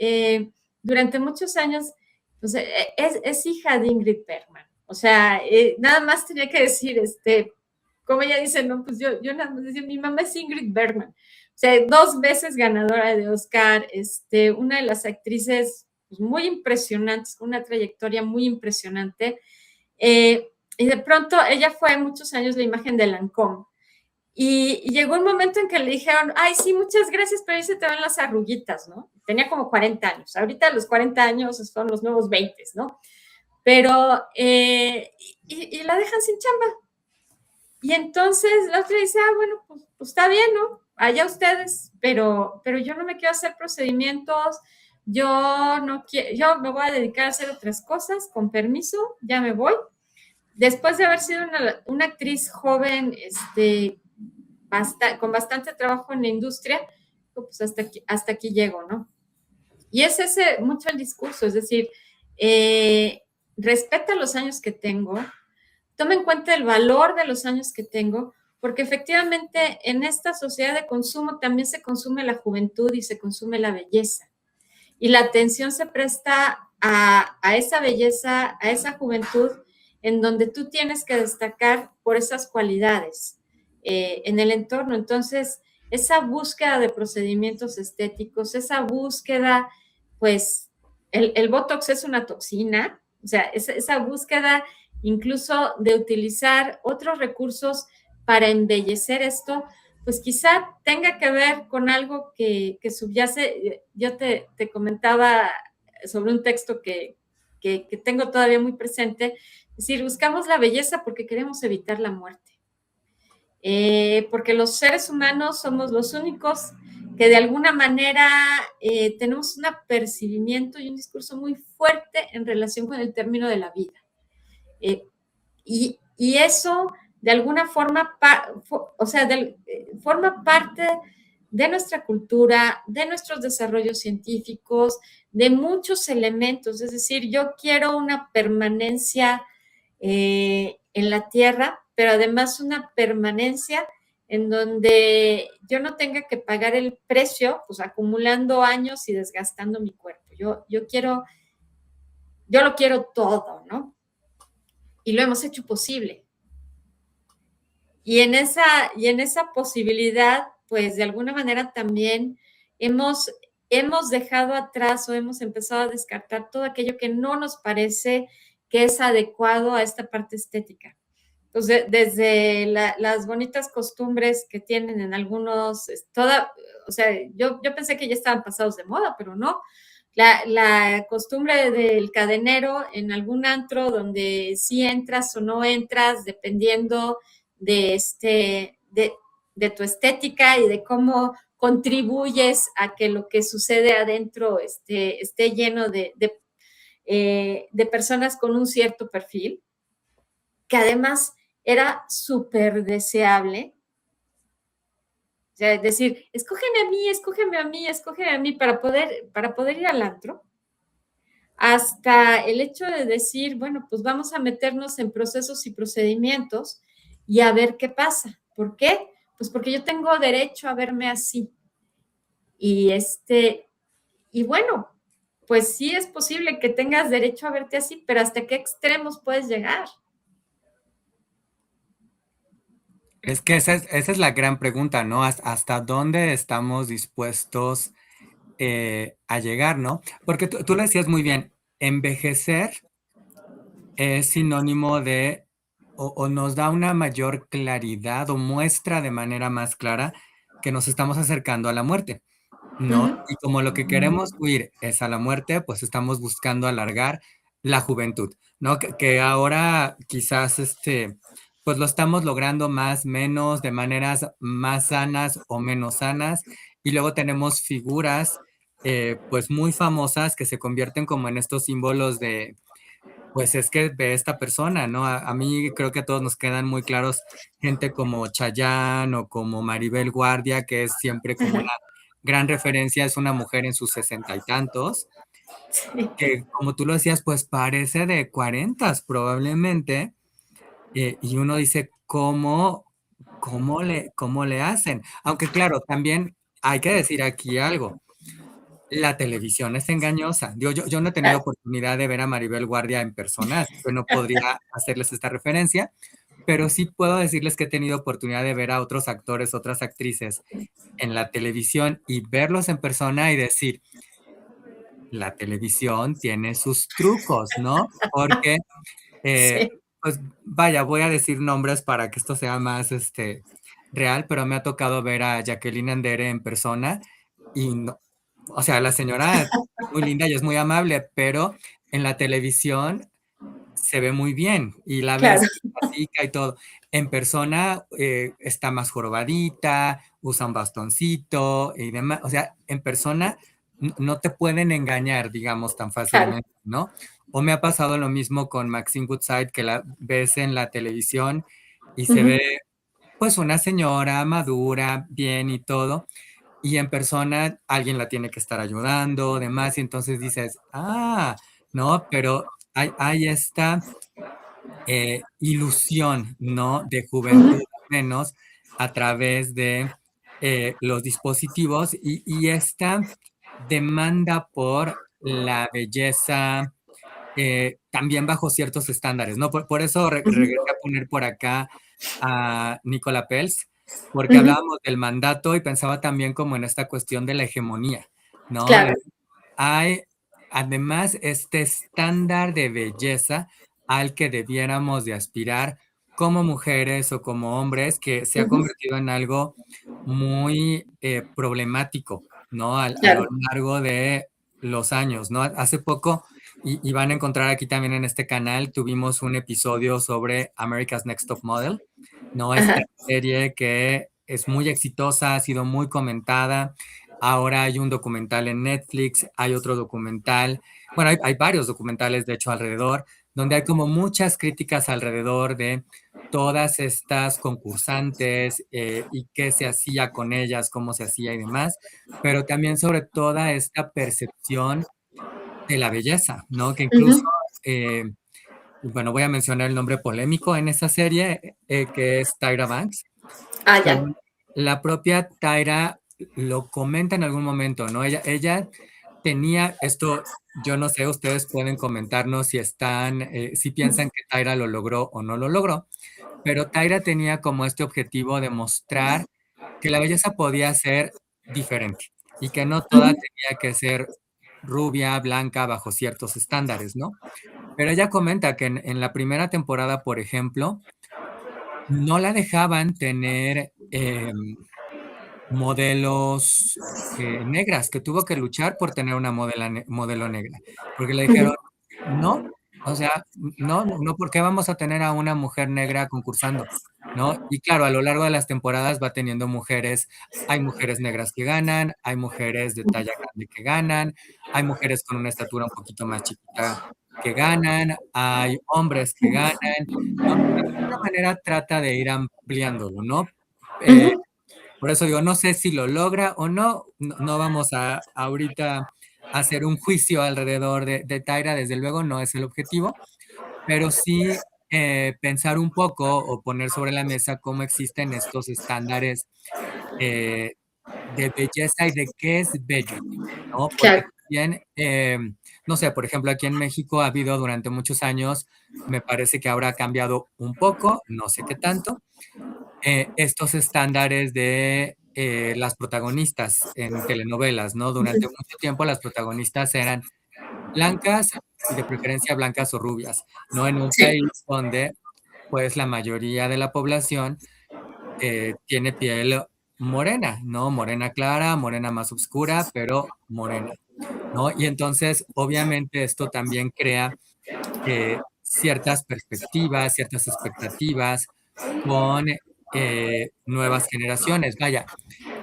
durante muchos años pues, es hija de Ingrid Bergman. O sea, nada más tenía que decir, como ella dice, no, pues yo nada más decía, mi mamá es Ingrid Bergman. O sea, 2 veces ganadora de Oscar, una de las actrices pues, muy impresionantes, con una trayectoria muy impresionante. Y de pronto ella fue muchos años la imagen de Lancôme. Y llegó un momento en que le dijeron, ay, sí, muchas gracias, pero ahí se te ven las arruguitas, ¿no? Tenía como 40 años. Ahorita los 40 años son los nuevos 20, ¿no? Pero, y la dejan sin chamba. Y entonces la otra dice, bueno, pues está bien, ¿no? Allá ustedes, pero yo no me quiero hacer procedimientos, yo no quiero, yo me voy a dedicar a hacer otras cosas, con permiso, ya me voy. Después de haber sido una actriz joven, con bastante trabajo en la industria, pues hasta aquí llego, ¿no? Y es ese mucho el discurso, es decir, respeta los años que tengo, toma en cuenta el valor de los años que tengo, porque efectivamente en esta sociedad de consumo también se consume la juventud y se consume la belleza. Y la atención se presta a esa belleza, a esa juventud, en donde tú tienes que destacar por esas cualidades en el entorno. Entonces, esa búsqueda de procedimientos estéticos, esa búsqueda, pues, el Botox es una toxina, o sea, esa búsqueda incluso de utilizar otros recursos para embellecer esto, pues quizá tenga que ver con algo que subyace. Yo te comentaba sobre un texto que tengo todavía muy presente, es decir, buscamos la belleza porque queremos evitar la muerte. Porque los seres humanos somos los únicos que de alguna manera tenemos un apercibimiento y un discurso muy fuerte en relación con el término de la vida. Y eso de alguna forma, forma parte de nuestra cultura, de nuestros desarrollos científicos, de muchos elementos. Es decir, yo quiero una permanencia en la Tierra, pero además una permanencia en donde yo no tenga que pagar el precio, pues acumulando años y desgastando mi cuerpo. Yo lo quiero todo, ¿no? Y lo hemos hecho posible. Y en esa posibilidad, pues de alguna manera también hemos dejado atrás o hemos empezado a descartar todo aquello que no nos parece que es adecuado a esta parte estética. Entonces, desde las bonitas costumbres que tienen en algunos, o sea, yo pensé que ya estaban pasados de moda, pero no. La costumbre del cadenero en algún antro donde sí entras o no entras, dependiendo de tu estética y de cómo contribuyes a que lo que sucede adentro esté lleno de personas con un cierto perfil, que además era súper deseable. O sea, es decir, escógeme a mí para poder ir al antro, hasta el hecho de decir, bueno, pues vamos a meternos en procesos y procedimientos y a ver qué pasa. ¿Por qué? Pues porque yo tengo derecho a verme así. Y y bueno, pues sí es posible que tengas derecho a verte así, pero ¿hasta qué extremos puedes llegar? Es que esa es la gran pregunta, ¿no? ¿Hasta dónde estamos dispuestos a llegar, ¿no? Porque tú lo decías muy bien, envejecer es sinónimo de, o nos da una mayor claridad o muestra de manera más clara que nos estamos acercando a la muerte, ¿no? Ujú. Y como lo que queremos huir es a la muerte, pues estamos buscando alargar la juventud, ¿no? Que ahora quizás pues lo estamos logrando más, menos, de maneras más sanas o menos sanas. Y luego tenemos figuras, pues muy famosas que se convierten como en estos símbolos de, pues es que de esta persona, ¿no? A mí creo que a todos nos quedan muy claros gente como Chayanne o como Maribel Guardia, que es siempre como una gran referencia, es una mujer en sus sesenta y tantos, Sí, que como tú lo decías, pues parece de cuarentas probablemente, y uno dice, ¿cómo le hacen? Aunque claro, también hay que decir aquí algo. La televisión es engañosa. Digo, yo no he tenido claro. oportunidad de ver a Maribel Guardia en persona, así que no podría hacerles esta referencia, pero sí puedo decirles que he tenido oportunidad de ver a otros actores, otras actrices en la televisión y verlos en persona y decir, la televisión tiene sus trucos, ¿no? Porque, eh, Sí, pues vaya, voy a decir nombres para que esto sea más real, pero me ha tocado ver a Jacqueline Andere en persona y no, o sea, la señora es muy linda y es muy amable, pero en la televisión se ve muy bien y la claro, ves que platica y todo. En persona, está más jorobadita, usa un bastoncito y demás. O sea, en persona no te pueden engañar, digamos, tan claro. fácilmente, ¿no? O me ha pasado lo mismo con Maxine Goodside, que la ves en la televisión y se Ujú. ve, pues, una señora madura, bien y todo, y en persona alguien la tiene que estar ayudando, demás, y entonces dices, no, pero hay esta ilusión, ¿no? De juventud Ujú. al menos a través de los dispositivos y esta demanda por la belleza, también bajo ciertos estándares, ¿no? Por eso Ujú. regresé a poner por acá a Nicola Peltz, porque Ujú. hablábamos del mandato y pensaba también como en esta cuestión de la hegemonía, ¿no? Claro. Hay además este estándar de belleza al que debiéramos de aspirar como mujeres o como hombres, que se ha Ujú. convertido en algo muy problemático, ¿no? A lo Claro. largo de los años, ¿no? Hace poco, y van a encontrar aquí también en este canal, tuvimos un episodio sobre America's Next Top Model, ¿no? Esta Ajá. serie que es muy exitosa, ha sido muy comentada. Ahora hay un documental en Netflix, hay otro documental, bueno, hay varios documentales de hecho alrededor, donde hay como muchas críticas alrededor de todas estas concursantes y qué se hacía con ellas, cómo se hacía y demás, pero también sobre toda esta percepción de la belleza, ¿no? Que incluso, Ujú. bueno, voy a mencionar el nombre polémico en esa serie, que es Tyra Banks. Ah, Pero ya. la propia Taira lo comenta en algún momento, ¿no? Ella tenía esto, yo no sé, ustedes pueden comentarnos si están, si piensan que Taira lo logró o no lo logró, pero Taira tenía como este objetivo de mostrar que la belleza podía ser diferente y que no toda Ujú, tenía que ser rubia, blanca, bajo ciertos estándares, ¿no? Pero ella comenta que en la primera temporada, por ejemplo, no la dejaban tener modelos negras, que tuvo que luchar por tener una modelo negra, porque le dijeron, ujú. no, o sea, no, no, ¿por qué vamos a tener a una mujer negra concursando? ¿No? Y claro, a lo largo de las temporadas va teniendo mujeres, hay mujeres negras que ganan, hay mujeres de talla grande que ganan, hay mujeres con una estatura un poquito más chiquita que ganan, hay hombres que ganan, ¿no? De alguna manera trata de ir ampliándolo, ¿no? Eh, Ujú. por eso digo, no sé si lo logra o no, no vamos a ahorita hacer un juicio alrededor de Taira, desde luego no es el objetivo, pero sí pensar un poco o poner sobre la mesa cómo existen estos estándares eh, de belleza y de qué es bello, ¿no? Porque Claro. también, no sé, por ejemplo, aquí en México ha habido durante muchos años, me parece que ahora ha cambiado un poco, no sé qué tanto, estos estándares de las protagonistas en telenovelas, ¿no? Durante mucho tiempo las protagonistas eran blancas y de preferencia blancas o rubias, ¿no? En un Sí. país donde pues la mayoría de la población tiene piel morena, ¿no? Morena clara, morena más oscura, pero morena, ¿no? Y entonces, obviamente, esto también crea ciertas perspectivas, ciertas expectativas con nuevas generaciones. Vaya,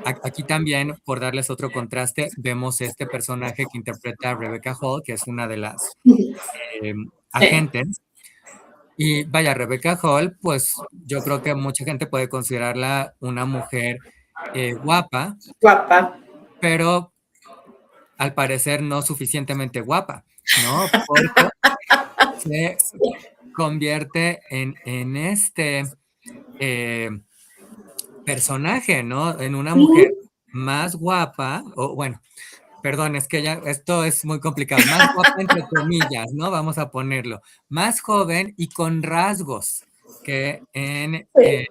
aquí también, por darles otro contraste, vemos este personaje que interpreta a Rebecca Hall, que es una de las Sí. agentes. Y vaya, Rebecca Hall, pues yo creo que mucha gente puede considerarla una mujer guapa, Guapa. pero al parecer no suficientemente guapa, ¿no? Porque se convierte en este eh, personaje, ¿no? En una mujer Ujú. más guapa, o bueno, perdón, es que ya esto es muy complicado, más guapa entre comillas, ¿no? Vamos a ponerlo, más joven y con rasgos que Sí.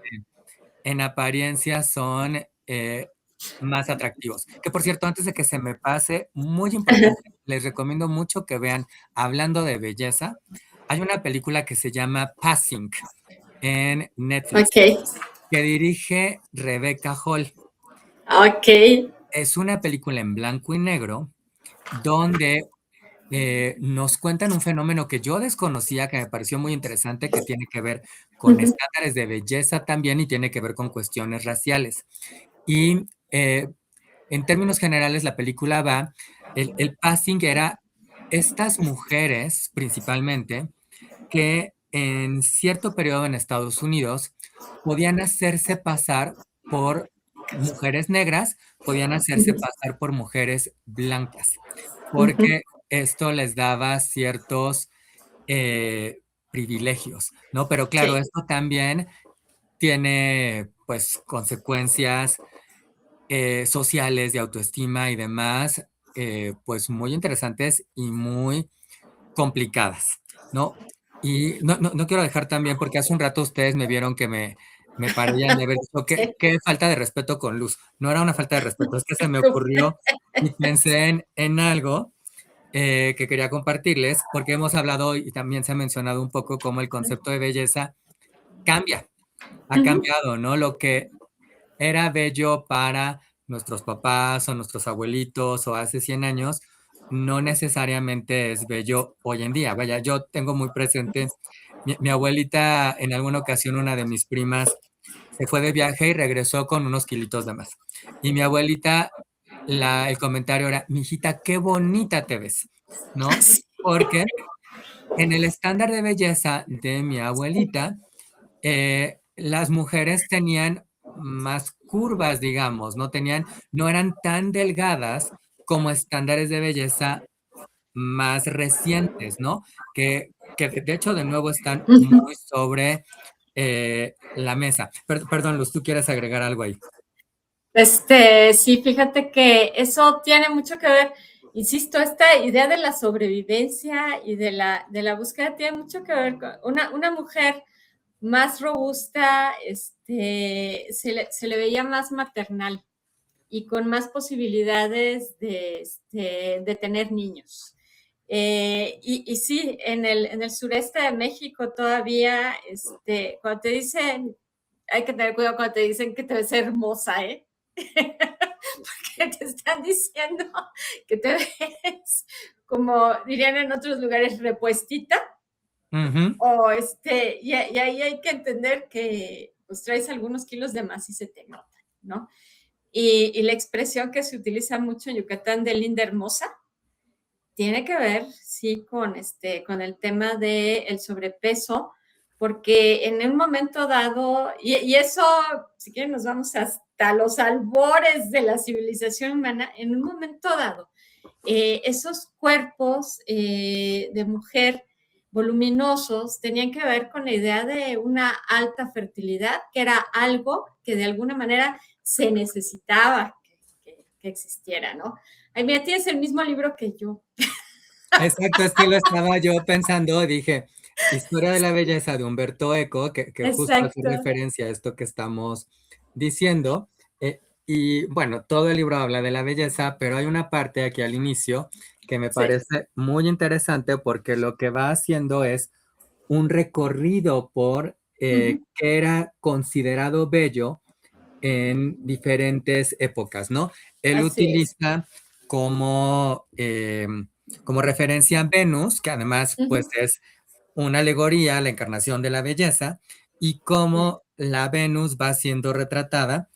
en apariencia son más atractivos. Que por cierto, antes de que se me pase, muy importante, les recomiendo mucho que vean, hablando de belleza, hay una película que se llama Passing en Netflix, Ok. que dirige Rebecca Hall. Ok. Es una película en blanco y negro donde nos cuentan un fenómeno que yo desconocía, que me pareció muy interesante, que tiene que ver con Ujú. estándares de belleza también y tiene que ver con cuestiones raciales. Y en términos generales, la película va, el passing era estas mujeres principalmente que en cierto periodo en Estados Unidos podían hacerse pasar por mujeres negras, podían hacerse Ujú. pasar por mujeres blancas, Ujú. porque esto les daba ciertos privilegios, ¿no? Pero claro, Sí. esto también tiene pues consecuencias sociales, de autoestima y demás, pues muy interesantes y muy complicadas, ¿no? Y no quiero dejar también, porque hace un rato ustedes me vieron que me paré y han de haber dicho: "Qué Sí. qué falta de respeto con Luz". No era una falta de respeto, es que se me Súper. ocurrió y pensé en algo, que quería compartirles, porque hemos hablado y también se ha mencionado un poco cómo el concepto de belleza cambia, ha Ujú. cambiado, ¿no? Lo que era bello para nuestros papás o nuestros abuelitos o hace 100 años, no necesariamente es bello hoy en día. Vaya, yo tengo muy presente, mi abuelita en alguna ocasión, una de mis primas, se fue de viaje y regresó con unos kilitos de más. Y mi abuelita, el comentario era, mijita, qué bonita te ves, ¿no? Sí. Porque en el estándar de belleza de mi abuelita, las mujeres tenían más curvas, digamos, no eran tan delgadas como estándares de belleza más recientes, ¿no? Que de hecho, de nuevo, están Ujú. muy sobre. la mesa. Perdón, Luz, ¿tú quieres agregar algo ahí? Sí, fíjate que eso tiene mucho que ver, insisto, esta idea de la sobrevivencia y de la búsqueda tiene mucho que ver con una mujer más robusta, se le veía más maternal y con más posibilidades de tener niños. Y sí, en el sureste de México todavía, cuando te dicen, hay que tener cuidado cuando te dicen que te ves hermosa, ¿eh? Porque te están diciendo que te ves, como dirían en otros lugares, repuestita. Ujú. O y ahí hay que entender que pues traes algunos kilos de más y se te nota, ¿no? Y la expresión que se utiliza mucho en Yucatán de linda hermosa tiene que ver, sí, con el tema del sobrepeso, porque en un momento dado, y eso, si quieren, nos vamos hasta los albores de la civilización humana, en un momento dado, esos cuerpos de mujer voluminosos tenían que ver con la idea de una alta fertilidad, que era algo que de alguna manera se necesitaba que existiera, ¿no? Ay, mira, tienes el mismo libro que yo. Exacto, es que lo estaba yo pensando, dije, Historia de la Belleza de Humberto Eco, que justo hace Exacto. referencia a esto que estamos diciendo. Y bueno, todo el libro habla de la belleza, pero hay una parte aquí al inicio que me Sí. parece muy interesante porque lo que va haciendo es un recorrido por Uh -huh. qué era considerado bello en diferentes épocas, ¿no? Él Así es. utiliza como, como referencia a Venus, que además Uh pues -huh. es una alegoría, la encarnación de la belleza, y Sí. cómo la Venus va siendo retratada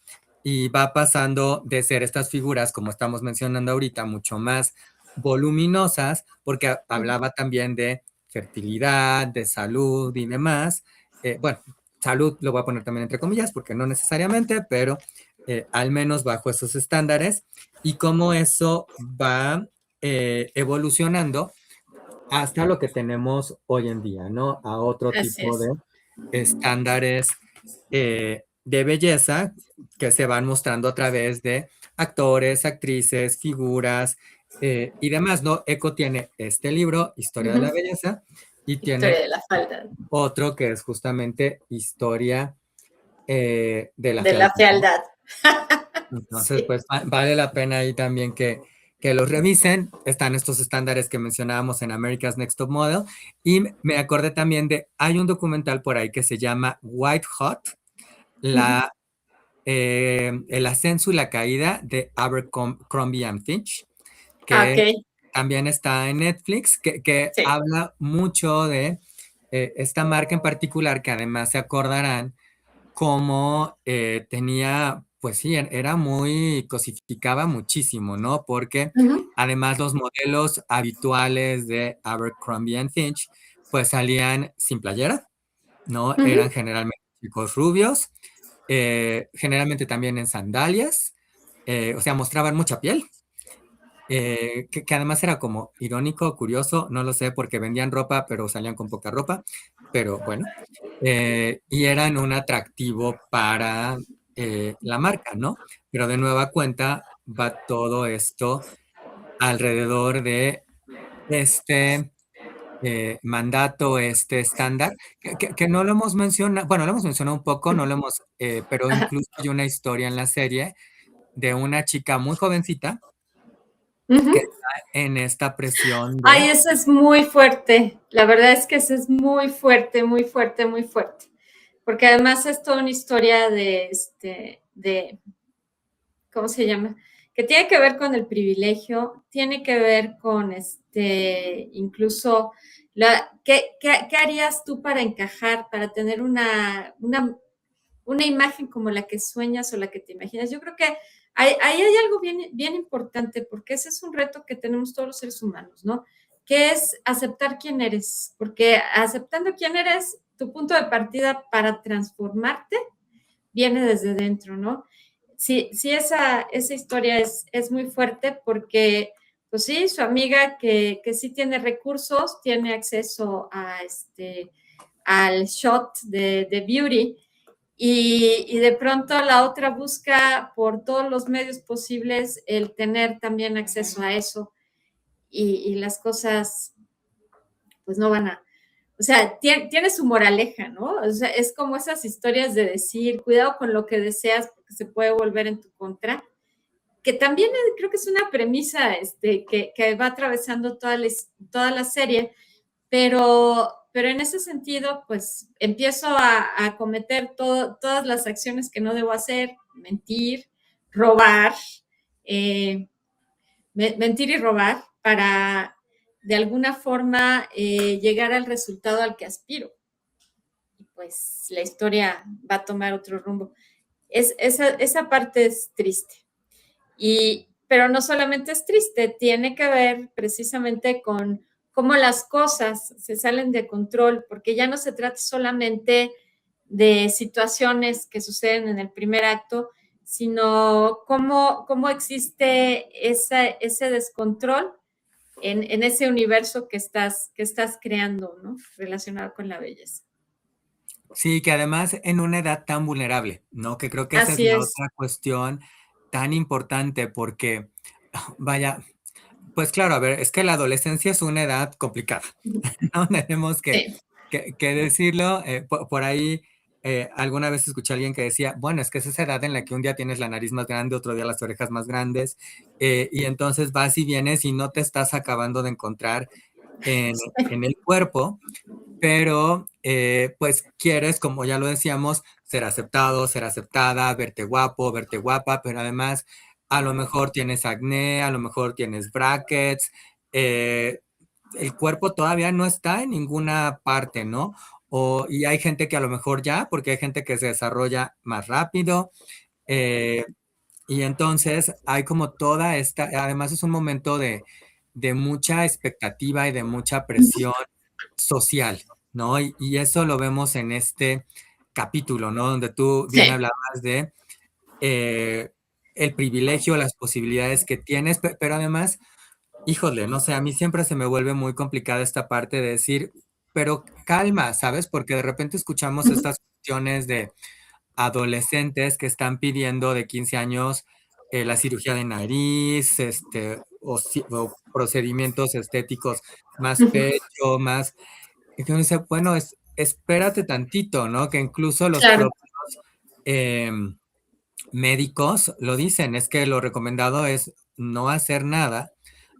y va pasando de ser estas figuras, como estamos mencionando ahorita, mucho más voluminosas, porque Uh -huh. hablaba también de fertilidad, de salud y demás. Bueno, salud lo voy a poner también entre comillas, porque no necesariamente, pero al menos bajo esos estándares, y cómo eso va evolucionando hasta lo que tenemos hoy en día, ¿no? A otro Así tipo es. de estándares de belleza que se van mostrando a través de actores, actrices, figuras y demás, ¿no? Eco tiene este libro, Uh Historia de la -huh. Belleza, y tiene Historia de la falda. otro que es justamente Historia de la De la Fealdad, ¿no? fealdad. Entonces, Sí. pues vale la pena ahí también que los revisen. Están estos estándares que mencionábamos en America's Next Top Model. Y me acordé también hay un documental por ahí que se llama White Hot, Uh -huh. la, el ascenso y la caída de Abercrombie and Fitch, Ok. que también está en Netflix, que Sí. habla mucho de esta marca en particular, que además se acordarán como tenía, pues sí, era muy, cosificaba muchísimo, ¿no? Porque Uh -huh. además los modelos habituales de Abercrombie and Fitch, pues salían sin playera, ¿no? Uh Eran -huh. generalmente chicos rubios, generalmente también en sandalias, o sea, mostraban mucha piel, que además era como irónico, curioso, no lo sé, porque vendían ropa, pero salían con poca ropa, pero bueno, y eran un atractivo para la marca, ¿no? Pero de nueva cuenta va todo esto alrededor de este mandato, este estándar, que no lo hemos mencionado, bueno, lo hemos mencionado un poco, no lo hemos, pero Ajá. incluso hay una historia en la serie de una chica muy jovencita Uh que -huh. está en esta presión Ay, de, eso es muy fuerte. La verdad es que eso es muy fuerte, muy fuerte, muy fuerte. Porque además es toda una historia ¿cómo se llama? Que tiene que ver con el privilegio, tiene que ver con incluso ¿qué harías tú para encajar, para tener una imagen como la que sueñas o la que te imaginas? Yo creo que ahí hay algo bien, bien importante, porque ese es un reto que tenemos todos los seres humanos, ¿no? Que es aceptar quién eres, porque aceptando quién eres, tu punto de partida para transformarte viene desde dentro, ¿no? Sí, sí, esa historia es muy fuerte porque, pues sí, su amiga que sí tiene recursos, tiene acceso al shot de beauty, y de pronto la otra busca por todos los medios posibles el tener también acceso a eso, y las cosas pues no van a, o sea, tiene su moraleja, ¿no? O sea, es como esas historias de decir, cuidado con lo que deseas porque se puede volver en tu contra, que también creo que es una premisa que va atravesando toda la serie, pero en ese sentido, pues empiezo a cometer todas las acciones que no debo hacer, mentir, robar, eh, mentir y robar para de alguna forma llegar al resultado al que aspiro. Y pues la historia va a tomar otro rumbo. Esa parte es triste. Pero no solamente es triste, tiene que ver precisamente con cómo las cosas se salen de control, porque ya no se trata solamente de situaciones que suceden en el primer acto, sino cómo existe ese descontrol en ese universo que estás creando, ¿no? Relacionado con la belleza. Sí, que además en una edad tan vulnerable, ¿no? Que creo que esa es Así la es. otra cuestión tan importante porque, vaya, pues claro, a ver, es que la adolescencia es una edad complicada, ¿no? Tenemos Sí. que decirlo. Por ahí, alguna vez escuché a alguien que decía, bueno, es que es esa edad en la que un día tienes la nariz más grande, otro día las orejas más grandes, y entonces vas y vienes y no te estás acabando de encontrar en el cuerpo, pero pues quieres, como ya lo decíamos, ser aceptado, ser aceptada, verte guapo, verte guapa, pero además a lo mejor tienes acné, a lo mejor tienes brackets, el cuerpo todavía no está en ninguna parte, ¿no? Y hay gente que a lo mejor ya, porque hay gente que se desarrolla más rápido, eh, y entonces hay como toda esta, además es un momento de mucha expectativa y de mucha presión social, ¿no? Y eso lo vemos en este capítulo, ¿no? Donde tú bien Sí. hablabas de eh, el privilegio, las posibilidades que tienes, pero además, híjole, no sé, a mí siempre se me vuelve muy complicada esta parte de decir, pero calma, ¿sabes? Porque de repente escuchamos estas cuestiones de adolescentes que están pidiendo de 15 años la cirugía de nariz, o procedimientos estéticos, más pecho, más. Entonces, bueno, espérate tantito, ¿no? Que incluso los Claro. propios médicos lo dicen, es que lo recomendado es no hacer nada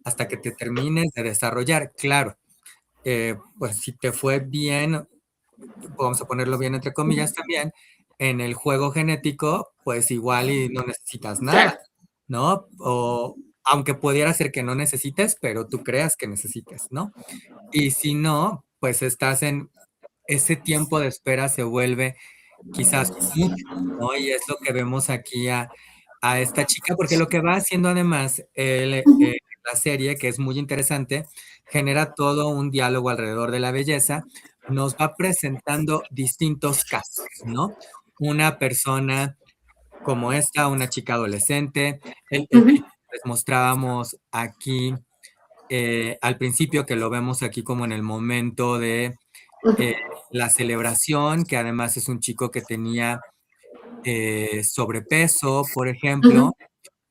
hasta que te termines de desarrollar. Claro, pues si te fue bien, vamos a ponerlo bien entre comillas también, en el juego genético, pues igual y no necesitas nada, Claro. ¿no? O aunque pudiera ser que no necesites, pero tú creas que necesites, ¿no? Y si no, pues estás en ese tiempo de espera se vuelve quizás mucho, ¿no? Y es lo que vemos aquí a esta chica, porque lo que va haciendo además la serie, que es muy interesante, genera todo un diálogo alrededor de la belleza, nos va presentando distintos casos, ¿no? Una persona como esta, una chica adolescente, el Ujú. chico que les mostrábamos aquí al principio, que lo vemos aquí como en el momento de eh, la celebración, que además es un chico que tenía sobrepeso, por ejemplo, Ujú.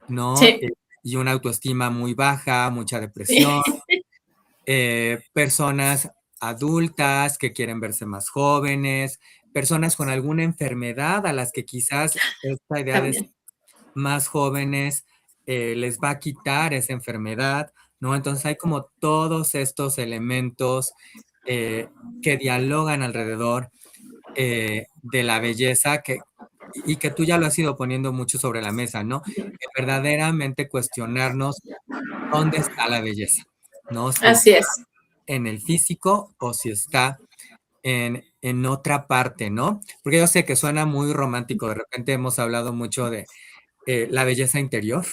¿no? Sí. Y una autoestima muy baja, mucha depresión, Sí. personas adultas que quieren verse más jóvenes, personas con alguna enfermedad a las que quizás esta idea de ser También. más jóvenes les va a quitar esa enfermedad, ¿no? Entonces hay como todos estos elementos eh, que dialogan alrededor de la belleza y que tú ya lo has ido poniendo mucho sobre la mesa, ¿no? Verdaderamente cuestionarnos dónde está la belleza, ¿no? Si Así está es. en el físico o si está en otra parte, ¿no? Porque yo sé que suena muy romántico, de repente hemos hablado mucho de la belleza interior,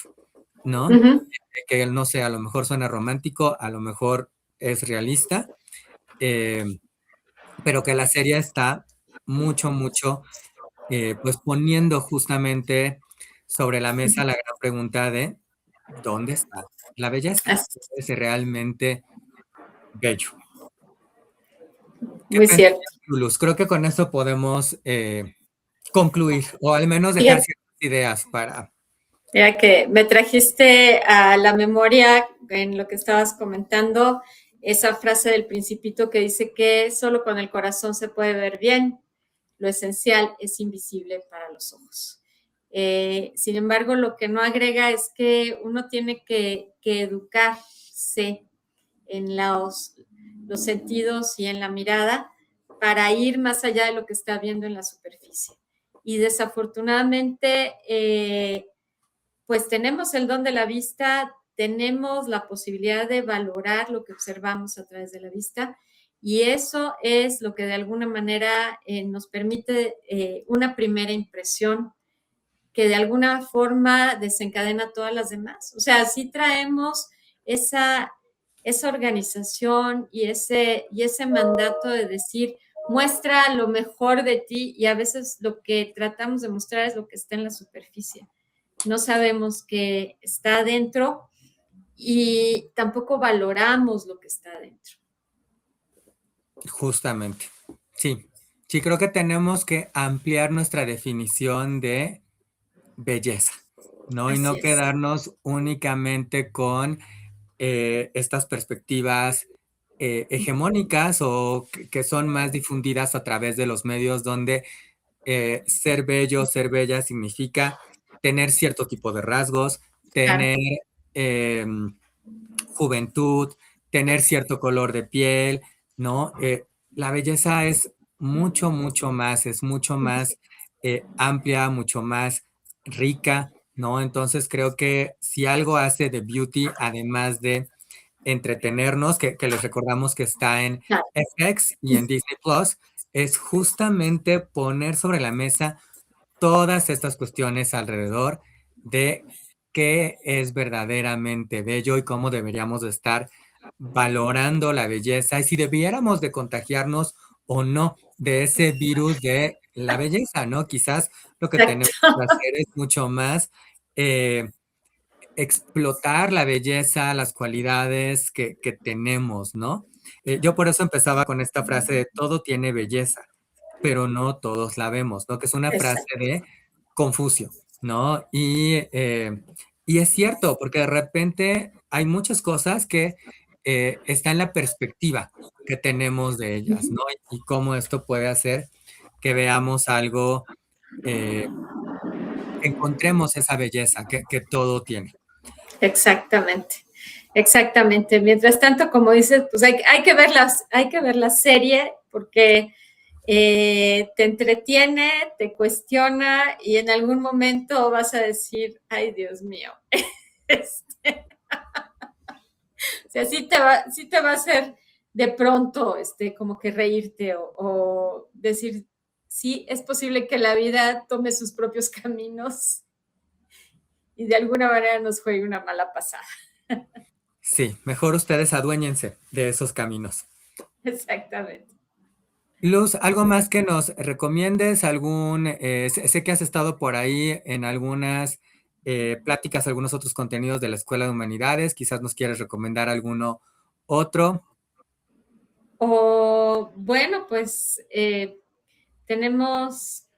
¿no? Ujú. Que no sé, a lo mejor suena romántico, a lo mejor es realista, eh, pero que la serie está mucho, pues poniendo justamente sobre la mesa la gran pregunta de ¿dónde está la belleza? Así ¿Es realmente bello? ¿Qué muy piensas, cierto. Luz? Creo que con eso podemos concluir o al menos dejar Fíjate, ciertas ideas para... mira que me trajiste a la memoria en lo que estabas comentando, esa frase del Principito que dice que solo con el corazón se puede ver bien, lo esencial es invisible para los ojos. Sin embargo, lo que no agrega es que uno tiene que educarse en los sentidos y en la mirada para ir más allá de lo que está viendo en la superficie. Y desafortunadamente, pues tenemos el don de la vista, tenemos la posibilidad de valorar lo que observamos a través de la vista y eso es lo que de alguna manera nos permite una primera impresión que de alguna forma desencadena todas las demás. O sea, sí traemos esa, esa organización y ese mandato de decir, muestra lo mejor de ti y a veces lo que tratamos de mostrar es lo que está en la superficie. No sabemos qué está adentro y tampoco valoramos lo que está adentro. Justamente. Sí, sí, creo que tenemos que ampliar nuestra definición de belleza, ¿no? Y Así no es. quedarnos únicamente con estas perspectivas hegemónicas o que son más difundidas a través de los medios donde ser bello, ser bella significa tener cierto tipo de rasgos, Claro. tener juventud, tener cierto color de piel, ¿no? La belleza es mucho, mucho más, es mucho más amplia, mucho más rica, ¿no? Entonces creo que si algo hace de Beauty, además de entretenernos, que les recordamos que está en Claro. FX y en Disney Plus, es justamente poner sobre la mesa todas estas cuestiones alrededor de qué es verdaderamente bello y cómo deberíamos de estar valorando la belleza y si debiéramos de contagiarnos o no de ese virus de la belleza, ¿no? Quizás lo que tenemos Exacto. que hacer es mucho más eh, explotar la belleza, las cualidades que tenemos, ¿no? Yo por eso empezaba con esta frase de todo tiene belleza, pero no todos la vemos, ¿no? Que es una frase Exacto. de Confucio, ¿no? Y es cierto, porque de repente hay muchas cosas que está en la perspectiva que tenemos de ellas, ¿no? Y cómo esto puede hacer que veamos algo, eh, que encontremos esa belleza que todo tiene. Exactamente. Exactamente. Mientras tanto, como dices, pues hay que ver la serie porque te entretiene, te cuestiona y en algún momento vas a decir, ay Dios mío, este, o sea, sí te va a hacer de pronto como que reírte o decir, sí, es posible que la vida tome sus propios caminos y de alguna manera nos juegue una mala pasada. Sí, mejor ustedes aduéñense de esos caminos. Exactamente. Luz, ¿algo más que nos recomiendes? Sé que has estado por ahí en algunas pláticas, algunos otros contenidos de la Escuela de Humanidades, quizás nos quieres recomendar alguno otro. O bueno, pues tenemos,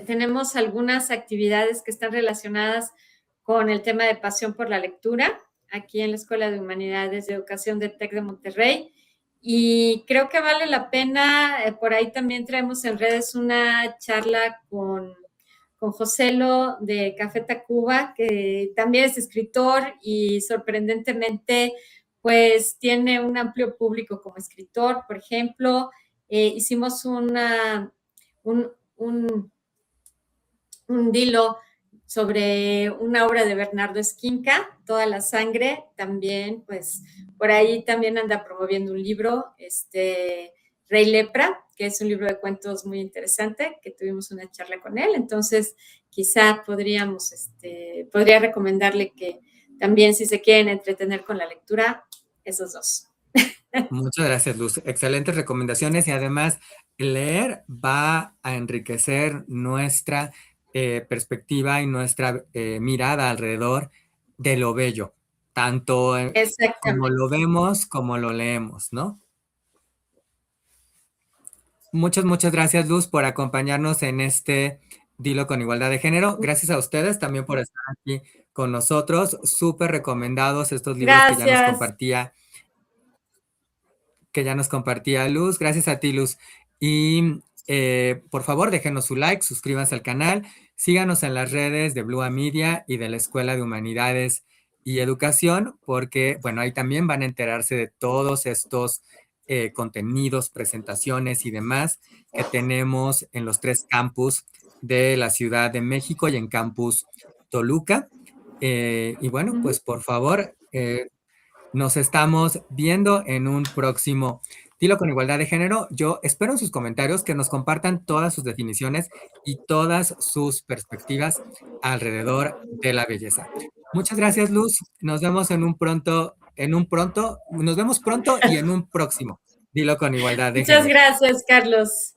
tenemos algunas actividades que están relacionadas con el tema de pasión por la lectura aquí en la Escuela de Humanidades de Educación de TEC de Monterrey. Y creo que vale la pena, por ahí también traemos en redes una charla con Joselo de Café Tacuba, que también es escritor y sorprendentemente pues tiene un amplio público como escritor. Por ejemplo, hicimos un, un, un dilo sobre una obra de Bernardo Esquinca, Toda la sangre, también, pues, por ahí también anda promoviendo un libro, Rey Lepra, que es un libro de cuentos muy interesante, que tuvimos una charla con él, entonces quizá podría recomendarle que también si se quieren entretener con la lectura, esos dos. Muchas gracias, Luz. Excelentes recomendaciones y además leer va a enriquecer nuestra perspectiva y nuestra mirada alrededor de lo bello, tanto como lo Exactamente. vemos como lo leemos, ¿no? Muchas gracias, Luz, por acompañarnos en este Dilo con Igualdad de Género. Gracias a ustedes también por estar aquí con nosotros. Súper recomendados estos libros Gracias. que ya nos compartía Luz. Gracias a ti, Luz. Y por favor, déjenos su like, suscríbanse al canal, síganos en las redes de Blua Media y de la Escuela de Humanidades y Educación, porque, bueno, ahí también van a enterarse de todos estos contenidos, presentaciones y demás que tenemos en los 3 campus de la Ciudad de México y en Campus Toluca. Y bueno, Ujú. pues por favor, nos estamos viendo en un próximo Dilo con Igualdad de Género. Yo espero en sus comentarios que nos compartan todas sus definiciones y todas sus perspectivas alrededor de la belleza. Muchas gracias, Luz. Nos vemos nos vemos pronto y en un próximo Dilo con Igualdad de Muchas Género. gracias, Carlos.